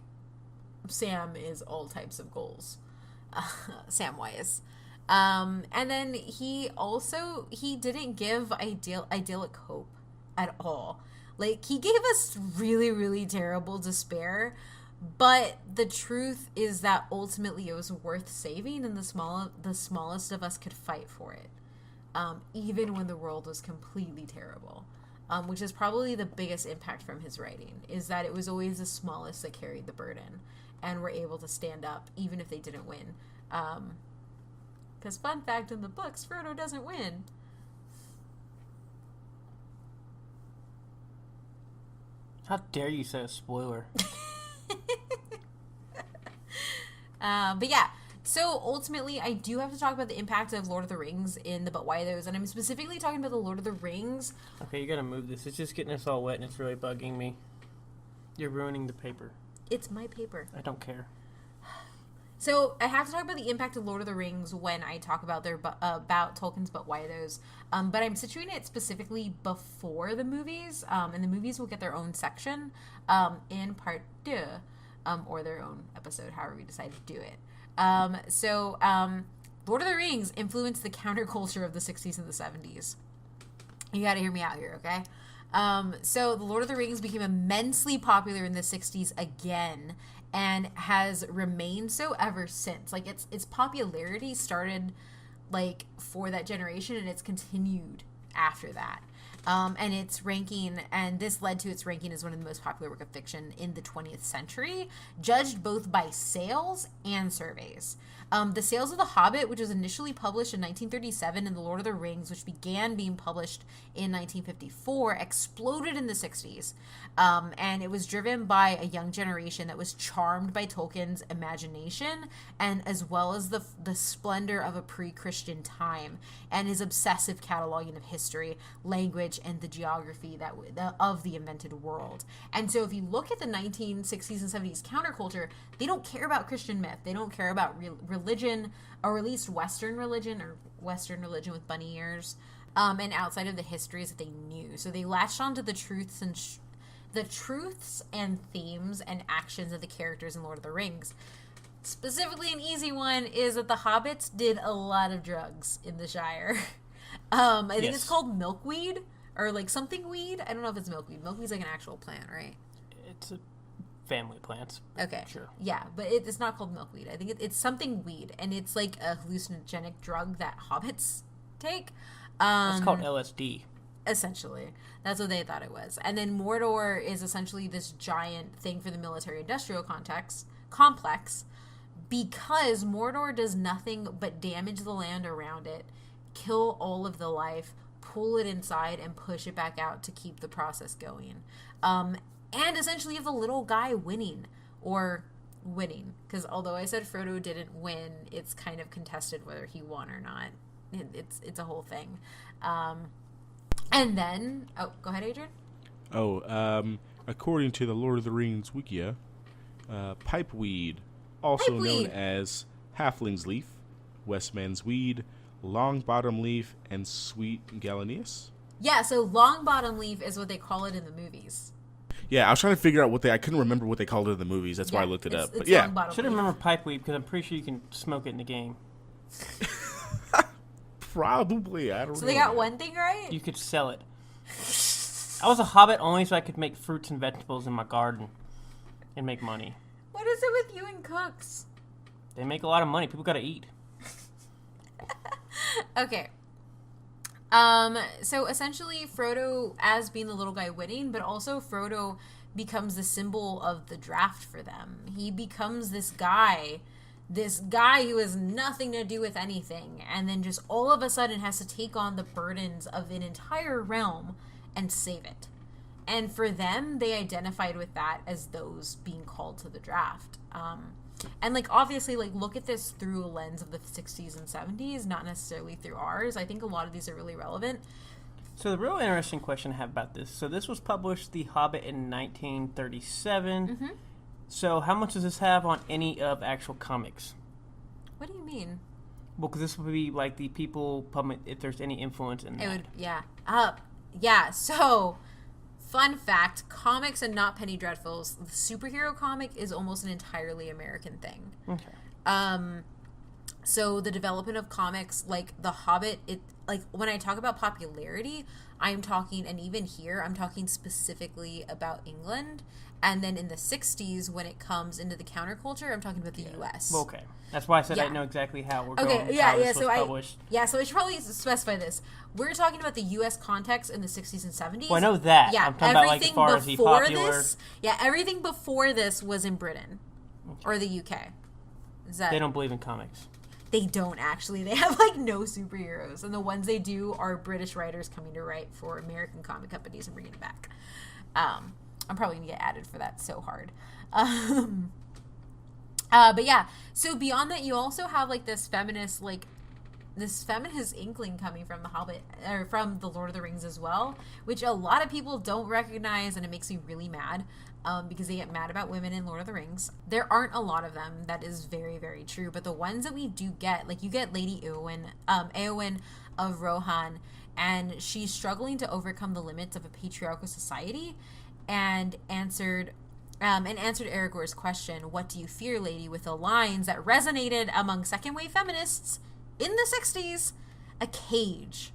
Speaker 4: Sam is all types of goals, Samwise. And then he didn't give idyllic hope at all. Like, he gave us really, really terrible despair, but the truth is that ultimately it was worth saving, and the smallest of us could fight for it, even when the world was completely terrible. Which is probably the biggest impact from his writing, is that it was always the smallest that carried the burden and were able to stand up even if they didn't win. Because fun fact, in the books, Frodo doesn't win.
Speaker 3: How dare you say a spoiler?
Speaker 4: But yeah. So ultimately, I do have to talk about the impact of Lord of the Rings in the But Why Those, and I'm specifically talking about the Lord of the Rings.
Speaker 3: Okay, you gotta move this. It's just getting us all wet, and it's really bugging me. You're ruining the paper.
Speaker 4: It's my paper.
Speaker 3: I don't care.
Speaker 4: So I have to talk about the impact of Lord of the Rings when I talk about about Tolkien's But Why Those. But I'm situating it specifically before the movies, and the movies will get their own section in part 2, or their own episode, however we decide to do it. Lord of the Rings influenced the counterculture of the 60s and the 70s. You gotta hear me out here, okay? So the Lord of the Rings became immensely popular in the 60s again, and has remained so ever since. Like, its popularity started, like, for that generation, and it's continued after that. And its ranking, and this led to its ranking as one of the most popular work of fiction in the 20th century, judged both by sales and surveys. The Sales of the Hobbit, which was initially published in 1937, and The Lord of the Rings, which began being published in 1954, exploded in the 60s. And it was driven by a young generation that was charmed by Tolkien's imagination, and as well as the splendor of a pre-Christian time, and his obsessive cataloging of history, language, and the geography of the invented world. And so if you look at the 1960s and 70s counterculture, they don't care about Christian myth. They don't care about religion.
Speaker 1: religion, or at least Western religion with bunny ears, and outside of the histories that they knew. So they latched onto the truths and themes and actions of the characters in Lord of the Rings. Specifically, an easy one is that the hobbits did a lot of drugs in the Shire. I think it's called milkweed, or like something weed. I don't know if it's milkweed. Milkweed's like an actual plant, right?
Speaker 3: It's a family of plants.
Speaker 1: Okay.
Speaker 3: Sure.
Speaker 1: Yeah, but it's not called milkweed. I think it's something weed, and it's like a hallucinogenic drug that hobbits take.
Speaker 3: It's called LSD.
Speaker 1: Essentially. That's what they thought it was. And then Mordor is essentially this giant thing for the military-industrial complex, because Mordor does nothing but damage the land around it, kill all of the life, pull it inside, and push it back out to keep the process going. And essentially have the little guy winning. Because although I said Frodo didn't win, it's kind of contested whether he won or not. It's a whole thing. And then... Oh, go ahead, Adrian.
Speaker 2: According to the Lord of the Rings Wikia, pipeweed, also known as halfling's leaf, Westman's weed, long bottom leaf, and sweet gallinaeus.
Speaker 1: Yeah, so long bottom leaf is what they call it in the movies.
Speaker 2: Yeah, I was trying to figure out I couldn't remember what they called it in the movies. That's why I looked it up. But yeah,
Speaker 3: should remember pipeweed because I'm pretty sure you can smoke it in the game.
Speaker 2: Probably, I don't know.
Speaker 1: So they got one thing right?
Speaker 3: You could sell it. I was a hobbit only so I could make fruits and vegetables in my garden and make money.
Speaker 1: What is it with you and cooks?
Speaker 3: They make a lot of money. People gotta eat.
Speaker 1: Okay. So essentially Frodo, as being the little guy winning, but also Frodo becomes the symbol of the draft for them. He becomes this guy who has nothing to do with anything, and then just all of a sudden has to take on the burdens of an entire realm and save it. And for them, they identified with that as those being called to the draft. And, like, obviously, like, look at this through a lens of the 60s and 70s, not necessarily through ours. I think a lot of these are really relevant.
Speaker 3: So the real interesting question I have about this, so this was published, The Hobbit, in 1937. Mm-hmm. So how much does this have on any of actual comics?
Speaker 1: What do you mean?
Speaker 3: Well, because this would be, like, the people, if there's any influence in that.
Speaker 1: It would, yeah. Yeah, so... Fun fact, comics and not Penny Dreadfuls, the superhero comic is almost an entirely American thing.
Speaker 3: Okay.
Speaker 1: So the development of comics, like The Hobbit, when I talk about popularity, I'm talking, and even here, I'm talking specifically about England. And then in the 60s, when it comes into the counterculture, I'm talking about the U.S.
Speaker 3: Well, okay. That's why I said I know exactly how we're going.
Speaker 1: So
Speaker 3: published.
Speaker 1: So I should probably specify this. We're talking about the U.S. context in the 60s and 70s.
Speaker 3: Well, I know that.
Speaker 1: Yeah,
Speaker 3: I'm talking about, like, as far as the popular...
Speaker 1: everything before this was in Britain. Okay. Or the UK.
Speaker 3: They don't believe in comics.
Speaker 1: They don't, actually. They have, like, no superheroes. And the ones they do are British writers coming to write for American comic companies and bringing it back. I'm probably going to get added for that so hard. But yeah, so beyond that, you also have, like, this feminist inkling coming from The Hobbit, or from The Lord of the Rings as well, which a lot of people don't recognize, and it makes me really mad, because they get mad about women in Lord of the Rings. There aren't a lot of them. That is very, very true. But the ones that we do get, like, you get Lady Eowyn of Rohan, and she's struggling to overcome the limits of a patriarchal society, and answered Aragorn's question, "What do you fear, lady?" with the lines that resonated among second-wave feminists in the 60s: "A cage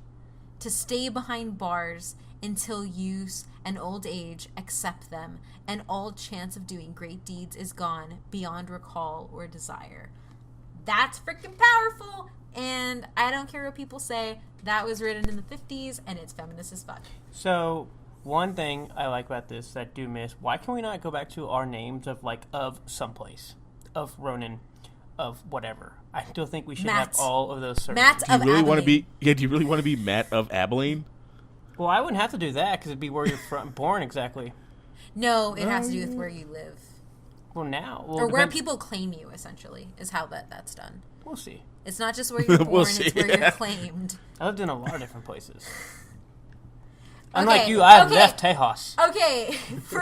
Speaker 1: to stay behind bars until use and old age accept them, and all chance of doing great deeds is gone beyond recall or desire." That's freaking powerful, and I don't care what people say. That was written in the 50s, and it's feminist as fuck.
Speaker 3: So... one thing I like about this that I do miss, why can we not go back to our names of someplace? Of Ronan, of whatever. I still think we should have all of those surnames.
Speaker 1: Matt of Abilene.
Speaker 2: Do you really want to be Matt of Abilene?
Speaker 3: Well, I wouldn't have to do that because it'd be where you're born exactly.
Speaker 1: No, it has to do with where you live.
Speaker 3: Well, now.
Speaker 1: Or where people claim you, essentially, is how that's done.
Speaker 3: We'll see.
Speaker 1: It's not just where you're born, it's where you're claimed.
Speaker 3: I lived in a lot of different places. Unlike you, I left Tejas.
Speaker 1: Okay, for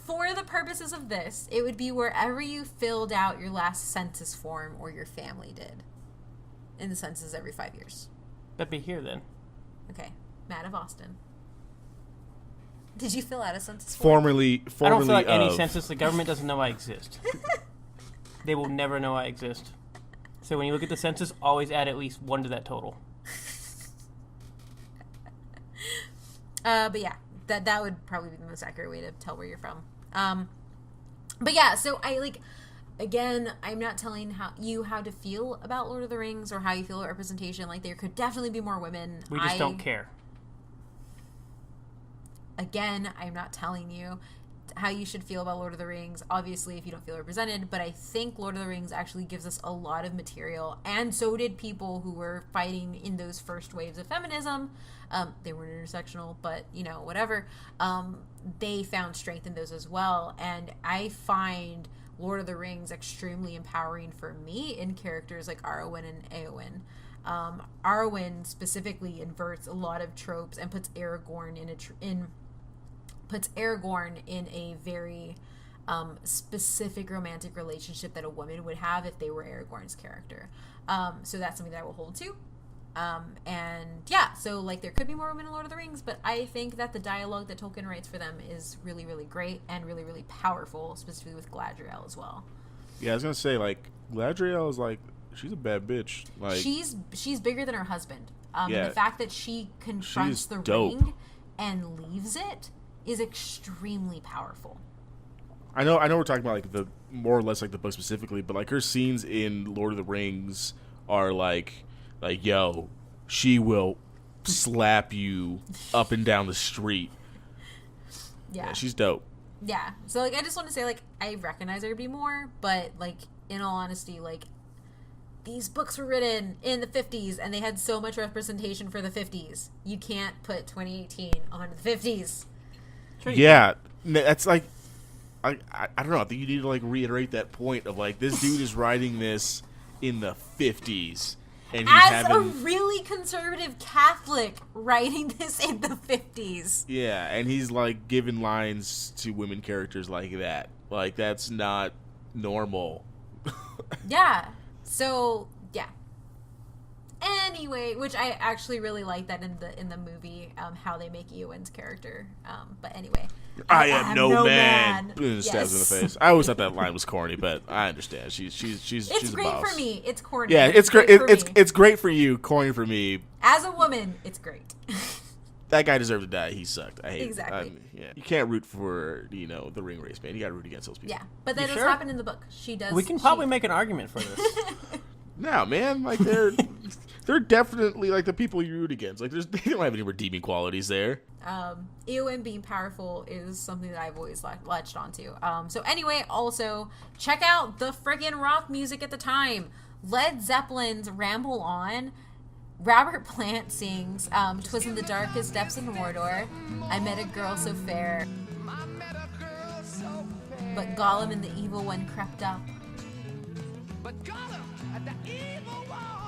Speaker 1: for the purposes of this, it would be wherever you filled out your last census form or your family did. In the census every 5 years.
Speaker 3: That'd be here then.
Speaker 1: Okay. Matt of Austin. Did you fill out a census form?
Speaker 2: Formerly
Speaker 3: I don't fill out any census. The government doesn't know I exist. They will never know I exist. So when you look at the census, always add at least 1 to that total.
Speaker 1: But yeah, that would probably be the most accurate way to tell where you're from. But yeah, so again, I'm not telling you how to feel about Lord of the Rings or how you feel about representation. Like, there could definitely be more women.
Speaker 3: We just don't care.
Speaker 1: Again, I'm not telling you how you should feel about Lord of the Rings, obviously, if you don't feel represented, but I think Lord of the Rings actually gives us a lot of material, and so did people who were fighting in those first waves of feminism. They weren't intersectional, but, whatever. They found strength in those as well, and I find Lord of the Rings extremely empowering for me in characters like Arwen and Éowyn. Arwen specifically inverts a lot of tropes and puts Aragorn in a very specific romantic relationship that a woman would have if they were Aragorn's character. So that's something that I will hold to. And yeah, so there could be more women in Lord of the Rings, but I think that the dialogue that Tolkien writes for them is really, really great and really, really powerful, specifically with Galadriel as well.
Speaker 2: Yeah, I was gonna say Galadriel is she's a bad bitch.
Speaker 1: She's bigger than her husband.
Speaker 2: Yeah,
Speaker 1: and the fact that she confronts the
Speaker 2: dope.
Speaker 1: ring and leaves it is extremely powerful.
Speaker 2: I know we're talking about the more or less the book specifically, but her scenes in Lord of the Rings are yo, she will slap you up and down the street. Yeah, she's dope.
Speaker 1: Yeah. So I just want to say I recognize there to be more, but in all honesty, these books were written in the 50s and they had so much representation for the 50s. You can't put 2018 on the 50s.
Speaker 2: Yeah, that's I don't know. I think you need to reiterate that point of this dude is writing this in the 50s, and
Speaker 1: as a really conservative Catholic writing this in the 50s.
Speaker 2: Yeah, and he's giving lines to women characters like that. That's not normal.
Speaker 1: Yeah. So yeah. Anyway, which I actually really like that in the movie, how they make Eowyn's character. But anyway,
Speaker 2: I am no man.
Speaker 1: Yes.
Speaker 2: Stabs in the face. I always thought that line was corny, but I understand. She's
Speaker 1: it's
Speaker 2: a
Speaker 1: great
Speaker 2: boss.
Speaker 1: for me. It's corny.
Speaker 2: Yeah, it's great. It's great for you. Corny for me.
Speaker 1: As a woman, it's great.
Speaker 2: That guy deserved to die. He sucked. I hate
Speaker 1: exactly.
Speaker 2: Yeah, you can't root for the ring race, man. You got to root against those people.
Speaker 1: Yeah, but that does happen in the book. She does.
Speaker 3: We can probably make an argument for this.
Speaker 2: No, man. They're definitely the people you root against. They don't have any redeeming qualities there.
Speaker 1: Eowyn being powerful is something that I've always latched onto. So anyway, also check out the friggin' rock music at the time. Led Zeppelin's "Ramble On." Robert Plant sings, "'Twas in the darkest depths of Mordor, I met a girl so fair, but Gollum and the evil one crept up."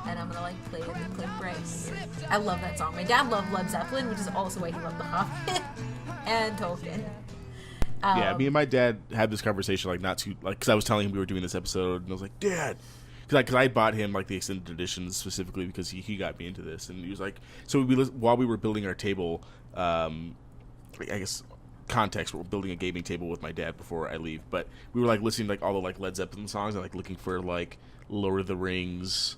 Speaker 1: And I'm gonna play the clip right here. I love that song. My dad loved Led Zeppelin, which is also why he loved The Hobbit and Tolkien.
Speaker 2: Yeah, me and my dad had this conversation because I was telling him we were doing this episode, and I was like, Dad, because I bought him the extended editions specifically because he got me into this, and he was so while we were building our table, I guess context, we're building a gaming table with my dad before I leave, but we were listening to all the Led Zeppelin songs and looking for Lord of the Rings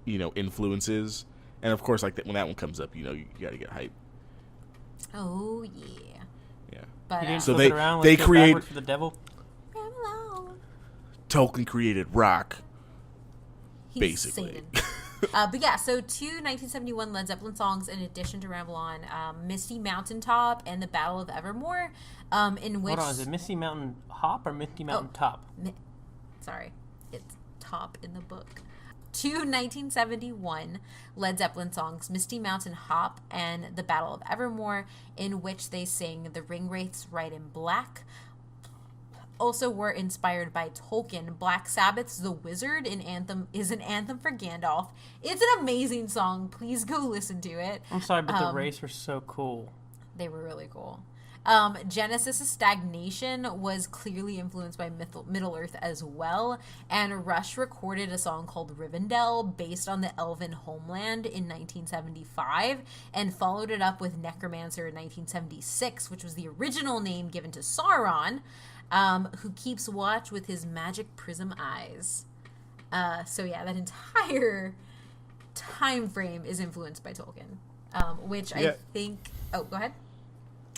Speaker 2: influences, and of course when that one comes up, you got to get hype.
Speaker 1: Oh yeah.
Speaker 2: Yeah.
Speaker 1: But
Speaker 2: so they create
Speaker 3: for the devil.
Speaker 2: Tolkien created rock.
Speaker 1: He's
Speaker 2: basically.
Speaker 1: But yeah, so 2 1971 Led Zeppelin songs in addition to Ramble On, Misty Mountaintop and The Battle of Evermore, in which...
Speaker 3: Hold on, is it Misty Mountain Hop or Misty Mountain Top?
Speaker 1: Sorry, it's top in the book. 2 1971 Led Zeppelin songs, Misty Mountain Hop and The Battle of Evermore, in which they sing The Ringwraiths Ride in Black. Also were inspired by Tolkien. Black Sabbath's The Wizard is an anthem for Gandalf. It's an amazing song. Please go listen to it.
Speaker 3: I'm sorry, but the Wraiths were so cool.
Speaker 1: They were really cool. Genesis' stagnation was clearly influenced by Middle-earth as well, and Rush recorded a song called Rivendell based on the Elven homeland in 1975, and followed it up with Necromancer in 1976, which was the original name given to Sauron, who keeps watch with his magic prism eyes. So yeah, that entire time frame is influenced by Tolkien, which I think... Oh, go ahead.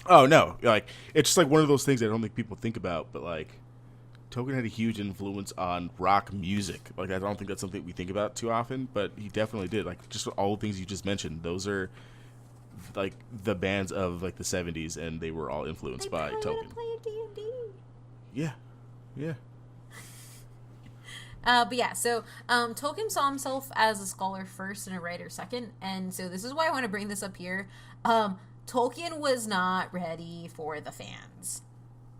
Speaker 2: Oh, no. Like, it's just like one of those things I don't think people think about, but like, Tolkien had a huge influence on rock music. Like, I don't think that's something we think about too often, but he definitely did. Like, just all the things you just mentioned, those are like the bands of like the 70s, and they were all influenced by Tolkien.
Speaker 1: D&D.
Speaker 2: Yeah. Yeah.
Speaker 1: But yeah, so Tolkien saw himself as a scholar first and a writer second, and so this is why I want to bring this up here. Tolkien was not ready for the fans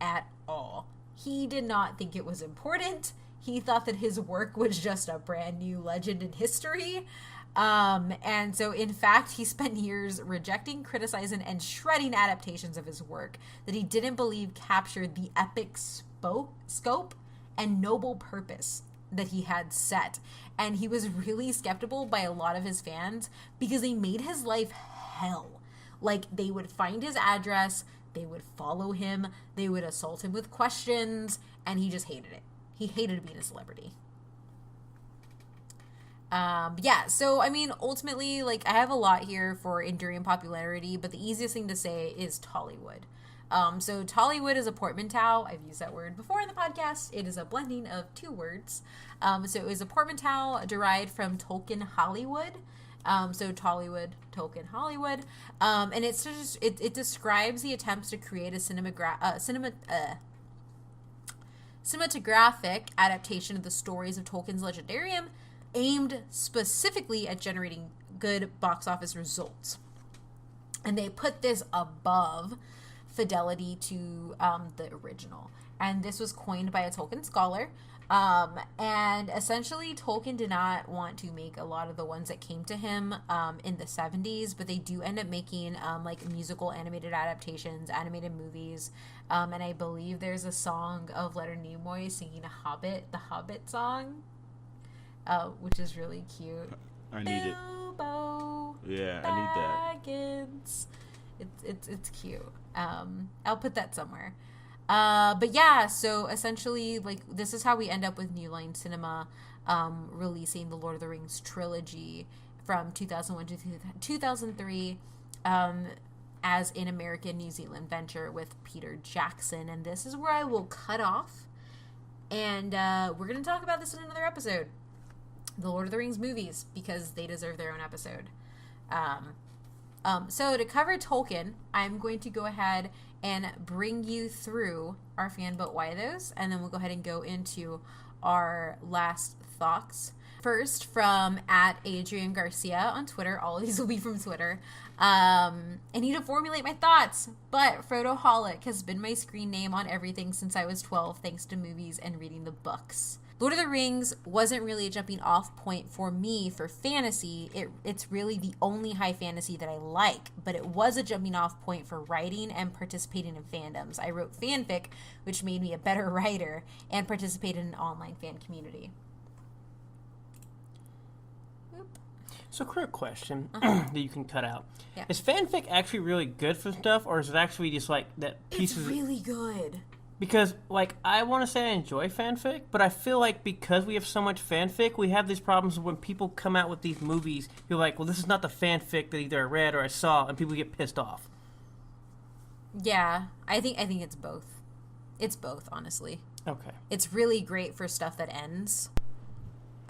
Speaker 1: at all. He did not think it was important. He thought that his work was just a brand new legend in history. And so, in fact, he spent years rejecting, criticizing, and shredding adaptations of his work that he didn't believe captured the epic scope and noble purpose that he had set. And he was really skeptical by a lot of his fans because they made his life hell. Like, they would find his address, they would follow him, they would assault him with questions, and he just hated it. He hated being a celebrity. Yeah, so, I mean, ultimately, like, I have a lot here for enduring popularity, but the easiest thing to say is Tollywood. So Tollywood is a portmanteau. I've used that word before in the podcast. It is a blending of two words. So it was a portmanteau derived from Tolkien Hollywood. So Tollywood, Tolkien Hollywood. And it's just, it describes the attempts to create a cinematographic adaptation of the stories of Tolkien's Legendarium, aimed specifically at generating good box office results. And they put this above fidelity to the original. And this was coined by a Tolkien scholar. And essentially, Tolkien did not want to make a lot of the ones that came to him in the 70s, but they do end up making like musical animated adaptations, animated movies. And I believe there's a song of Leonard Nimoy singing the Hobbit song, which is really cute.
Speaker 2: I need
Speaker 1: Bilbo
Speaker 2: it. Yeah, I need that.
Speaker 1: Baggins. It's cute. I'll put that somewhere. But yeah, so essentially, like, this is how we end up with New Line Cinema releasing the Lord of the Rings trilogy from 2001 to 2003 as an American-New Zealand venture with Peter Jackson. And this is where I will cut off. And we're going to talk about this in another episode. The Lord of the Rings movies, because they deserve their own episode. So to cover Tolkien, I'm going to go ahead and bring you through our fan vote why those, and then we'll go ahead and go into our last thoughts. First, from @Adrian Garcia on Twitter. All of these will be from Twitter. I need to formulate my thoughts, but Frodoholic has been my screen name on everything since I was 12, thanks to movies and reading the books. Lord of the Rings wasn't really a jumping off point for me for fantasy. It's really the only high fantasy that I like, but it was a jumping off point for writing and participating in fandoms. I wrote fanfic, which made me a better writer, and participated in an online fan community.
Speaker 3: So, quick question that you can cut out.
Speaker 1: Yeah.
Speaker 3: Is fanfic actually really good for stuff, or is it actually just like that pieces?
Speaker 1: It's really good.
Speaker 3: Because, like, I want to say I enjoy fanfic, but I feel like because we have so much fanfic, we have these problems when people come out with these movies. You're like, well, this is not the fanfic that either I read or I saw, and people get pissed off.
Speaker 1: Yeah, I think it's both. It's both, honestly.
Speaker 3: Okay.
Speaker 1: It's really great for stuff that ends.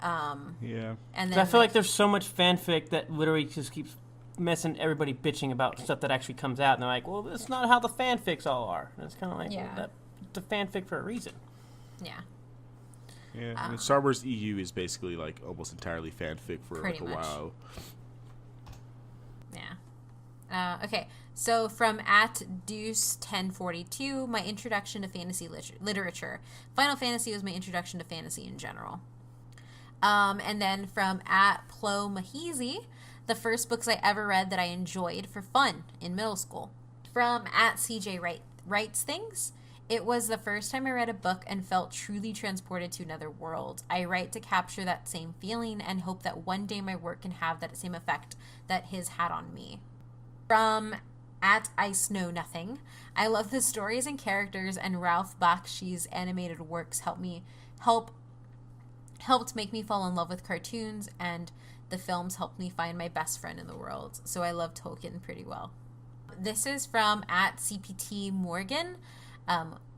Speaker 2: Yeah.
Speaker 1: And then
Speaker 3: I feel like there's so much fanfic that literally just keeps messing everybody bitching about stuff that actually comes out, and they're like, well, that's not how the fanfics all are. And it's kind of like,
Speaker 1: yeah.
Speaker 3: Well, it's a fanfic for a reason.
Speaker 1: Yeah.
Speaker 2: Yeah, I mean, Star Wars EU is basically like almost entirely fanfic for like a while.
Speaker 1: Yeah. Okay, so from @Deuce1042, my introduction to fantasy literature. Final Fantasy was my introduction to fantasy in general. And then from @Plo the first books I ever read that I enjoyed for fun in middle school. From @CJ Wright writes things. It was the first time I read a book and felt truly transported to another world. I write to capture that same feeling and hope that one day my work can have that same effect that his had on me. From @IceKnowNothing, I love the stories and characters, and Ralph Bakshi's animated works helped make me fall in love with cartoons, and the films helped me find my best friend in the world. So I love Tolkien pretty well. This is from @CPT Morgan.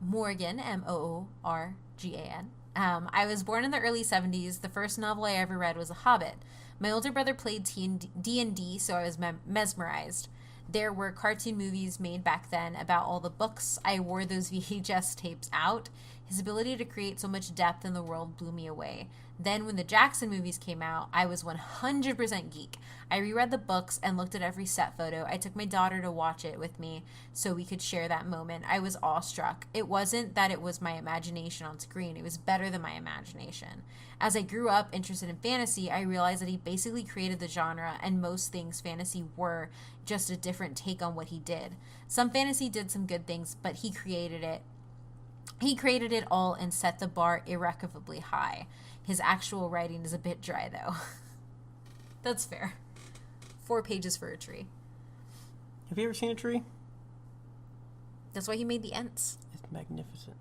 Speaker 1: Morgan, Moorgan. I was born in the early 70s. The first novel I ever read was A Hobbit. My older brother played D&D, so I was mesmerized. There were cartoon movies made back then about all the books. I wore those VHS tapes out. His ability to create so much depth in the world blew me away. Then when the Jackson movies came out, I was 100% geek. I reread the books and looked at every set photo. I took my daughter to watch it with me so we could share that moment. I was awestruck. It wasn't that it was my imagination on screen. It was better than my imagination. As I grew up interested in fantasy, I realized that he basically created the genre, and most things fantasy were just a different take on what he did. Some fantasy did some good things, but he created it. He created it all and set the bar irrecoverably high. His actual writing is a bit dry, though. That's fair. 4 pages for a tree.
Speaker 3: Have you ever seen a tree?
Speaker 1: That's why he made the Ents.
Speaker 3: It's magnificent.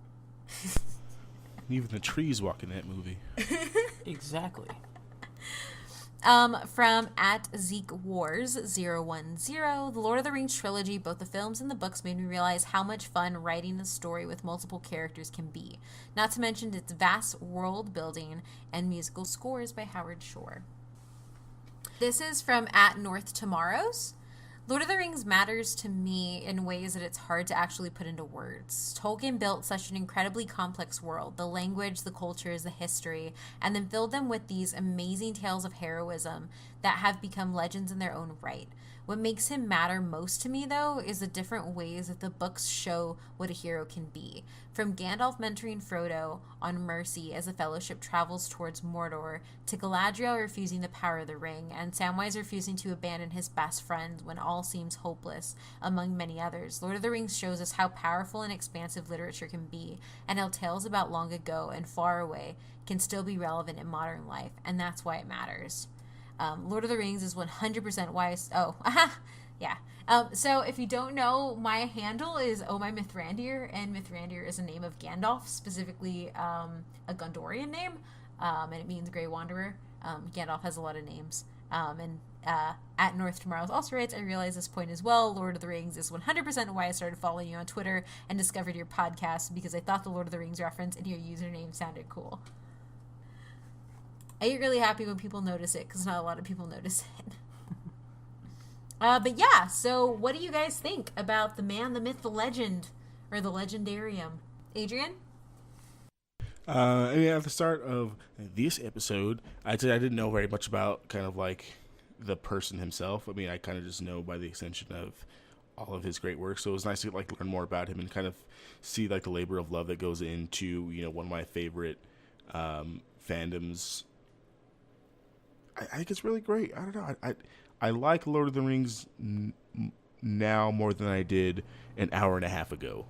Speaker 2: Even the trees walk in that movie.
Speaker 3: Exactly.
Speaker 1: From @ZekeWars010, the Lord of the Rings trilogy, both the films and the books, made me realize how much fun writing a story with multiple characters can be. Not to mention its vast world building and musical scores by Howard Shore. This is from @NorthTomorrows. Lord of the Rings matters to me in ways that it's hard to actually put into words. Tolkien built such an incredibly complex world, the language, the cultures, the history, and then filled them with these amazing tales of heroism that have become legends in their own right. What makes him matter most to me, though, is the different ways that the books show what a hero can be. From Gandalf mentoring Frodo on Mercy as the Fellowship travels towards Mordor, to Galadriel refusing the power of the ring, and Samwise refusing to abandon his best friend when all seems hopeless, among many others. Lord of the Rings shows us how powerful and expansive literature can be, and how tales about long ago and far away can still be relevant in modern life, and that's why it matters. Lord of the Rings is 100% why yeah. So if you don't know, my handle is Oh My Mithrandir, and Mithrandir is a name of Gandalf, specifically a Gondorian name, and it means Grey Wanderer. Gandalf has a lot of names. And @NorthTomorrows also writes, I realize this point as well. Lord of the Rings is 100% why I started following you on Twitter and discovered your podcast, because I thought the Lord of the Rings reference in your username sounded cool. I get really happy when people notice it, because not a lot of people notice it. But yeah, so what do you guys think about the man, the myth, the legend, or the Legendarium? Adrian?
Speaker 2: At the start of this episode, I'd say I didn't know very much about kind of like the person himself. I mean, I kind of just know by the extension of all of his great work. So it was nice to like learn more about him and kind of see like the labor of love that goes into, you know, one of my favorite fandoms. I think it's really great. I don't know. I like Lord of the Rings now more than I did an hour and a half ago.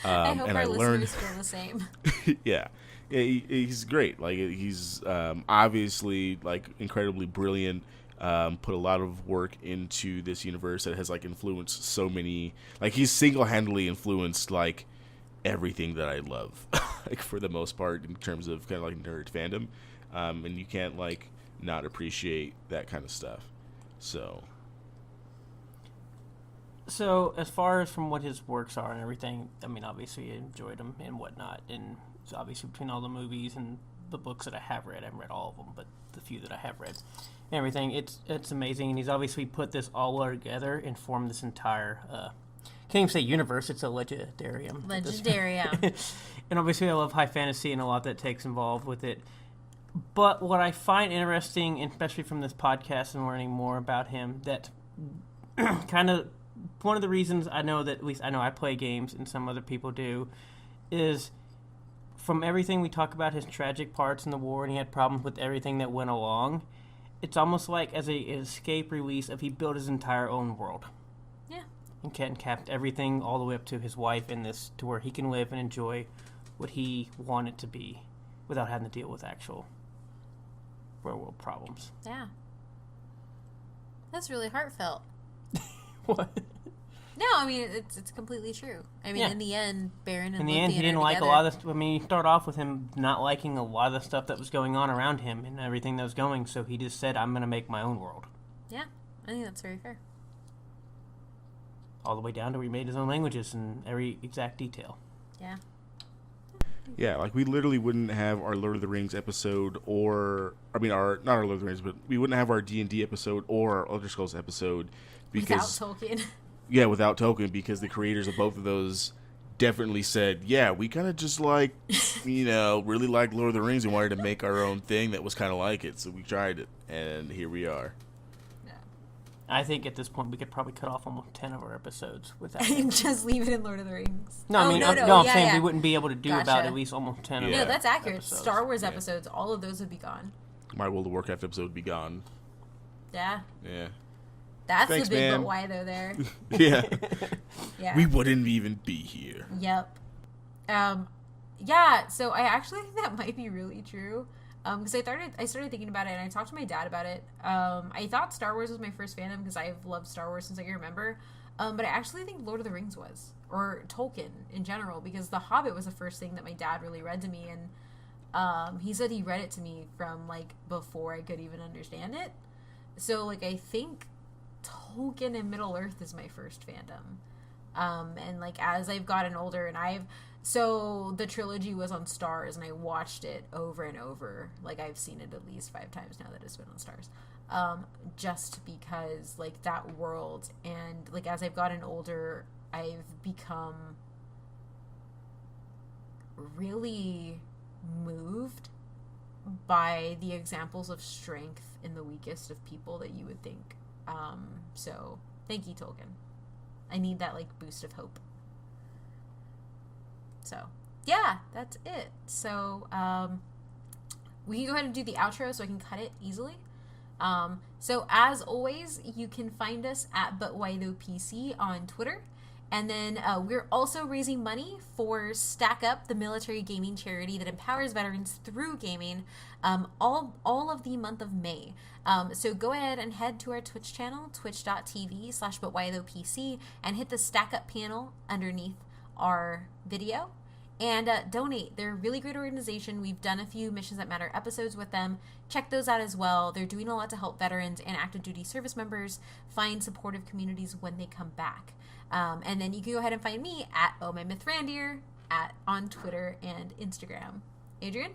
Speaker 1: I hope
Speaker 2: and
Speaker 1: our
Speaker 2: I learned,
Speaker 1: listeners feel the same.
Speaker 2: yeah, he's great. Like he's obviously like incredibly brilliant. Put a lot of work into this universe that has like influenced so many. Like he's single-handedly influenced like everything that I love, like for the most part in terms of kind of like nerd fandom. And you can't like not appreciate that kind of stuff. So
Speaker 3: as far as from what his works are and everything, I mean, obviously I enjoyed them and whatnot, and so obviously between all the movies and the books that I have read, I haven't read all of them, but the few that I have read and everything, it's amazing, and he's obviously put this all together and formed this entire can't even say universe, it's a legendarium.
Speaker 1: Legendarium.
Speaker 3: And obviously I love high fantasy and a lot that takes involved with it. But what I find interesting, especially from this podcast and learning more about him, that kind of one of the reasons I know that, at least I know I play games and some other people do, is from everything we talk about his tragic parts in the war, and he had problems with everything that went along, it's almost like as an escape release of he built his entire own world.
Speaker 1: Yeah.
Speaker 3: and kept everything all the way up to his wife in this, to where he can live and enjoy what he wanted to be without having to deal with actual real world problems.
Speaker 1: Yeah. That's really heartfelt.
Speaker 3: What?
Speaker 1: No, I mean, it's completely true. I mean,
Speaker 3: Yeah.
Speaker 1: in the end, Baron and
Speaker 3: In the
Speaker 1: Luthien
Speaker 3: end, he
Speaker 1: are
Speaker 3: didn't like a
Speaker 1: together.
Speaker 3: lot of the... I mean, you start off with him not liking a lot of the stuff that was going on around him and everything that was going, so he just said, I'm going to make my own world.
Speaker 1: Yeah, I think that's very fair.
Speaker 3: All the way down to where he made his own languages in every exact detail.
Speaker 1: Yeah.
Speaker 2: Yeah, like we literally wouldn't have our Lord of the Rings episode, or I mean, not our Lord of the Rings, but we wouldn't have our D&D episode or our Elder Scrolls episode because
Speaker 1: Without Tolkien.
Speaker 2: Yeah, without Tolkien, because the creators of both of those definitely said, yeah, we kind of just like, really like Lord of the Rings and wanted to make our own thing that was kind of like it, so we tried it, and here we are.
Speaker 3: I think at this point we could probably cut off almost 10 of our episodes without
Speaker 1: And just leave it in Lord of the Rings.
Speaker 3: No, I mean, I'm
Speaker 1: yeah,
Speaker 3: saying
Speaker 1: yeah.
Speaker 3: we wouldn't be able to do
Speaker 1: Gotcha.
Speaker 3: about at least almost 10 of
Speaker 2: Yeah.
Speaker 1: No,
Speaker 3: them.
Speaker 1: that's accurate.
Speaker 3: episodes.
Speaker 1: Star Wars
Speaker 2: Yeah.
Speaker 1: episodes, all of those would be gone.
Speaker 2: My World of Warcraft episode would be gone.
Speaker 1: Yeah.
Speaker 2: Yeah.
Speaker 1: That's
Speaker 2: Thanks,
Speaker 1: the big
Speaker 2: man.
Speaker 1: but why though there.
Speaker 2: Yeah.
Speaker 1: Yeah.
Speaker 2: We wouldn't even be here.
Speaker 1: Yep. Yeah, so I actually think that might be really true. Because I started thinking about it, and I talked to my dad about it. I thought Star Wars was my first fandom because I've loved Star Wars since I can remember. But I actually think Lord of the Rings was, or Tolkien in general, because The Hobbit was the first thing that my dad really read to me, and he said he read it to me from like before I could even understand it. So like I think Tolkien and Middle-earth is my first fandom. And like as I've gotten older, and so the trilogy was on Stars, and I watched it over and over. Like I've seen it at least 5 times now that it's been on Stars. Just because like that world, and like as I've gotten older, I've become really moved by the examples of strength in the weakest of people that you would think. So thank you, Tolkien. I need that like boost of hope. So yeah, that's it. So we can go ahead and do the outro so I can cut it easily. So as always, you can find us at ButWhyThoughPC on Twitter. And then we're also raising money for Stack Up, the military gaming charity that empowers veterans through gaming, all of the month of May. So go ahead and head to our Twitch channel, twitch.tv/ButWhyThoughPC, and hit the Stack Up panel underneath our video. And donate. They're a really great organization. We've done a few Missions That Matter episodes with them. Check those out as well. They're doing a lot to help veterans and active duty service members find supportive communities when they come back. And then you can go ahead and find me at OhMyMythRandier on Twitter and Instagram. Adrian?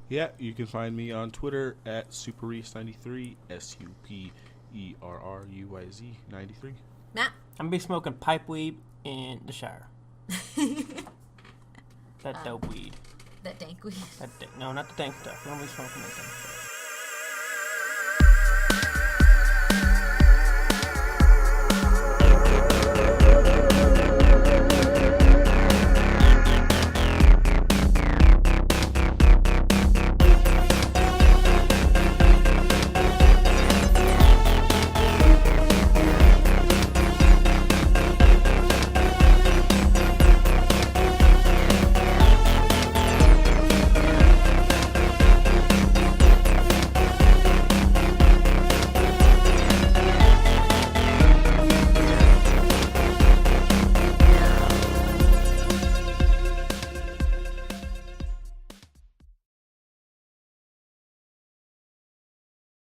Speaker 2: Yeah, you can find me on Twitter at Superreese93, SUPERRUYZ93.
Speaker 1: Matt?
Speaker 3: I'm going to be smoking pipeweed in the shower. That dope weed.
Speaker 1: That dank weed.
Speaker 3: No, not the dank stuff. We don't be smoking that dank stuff.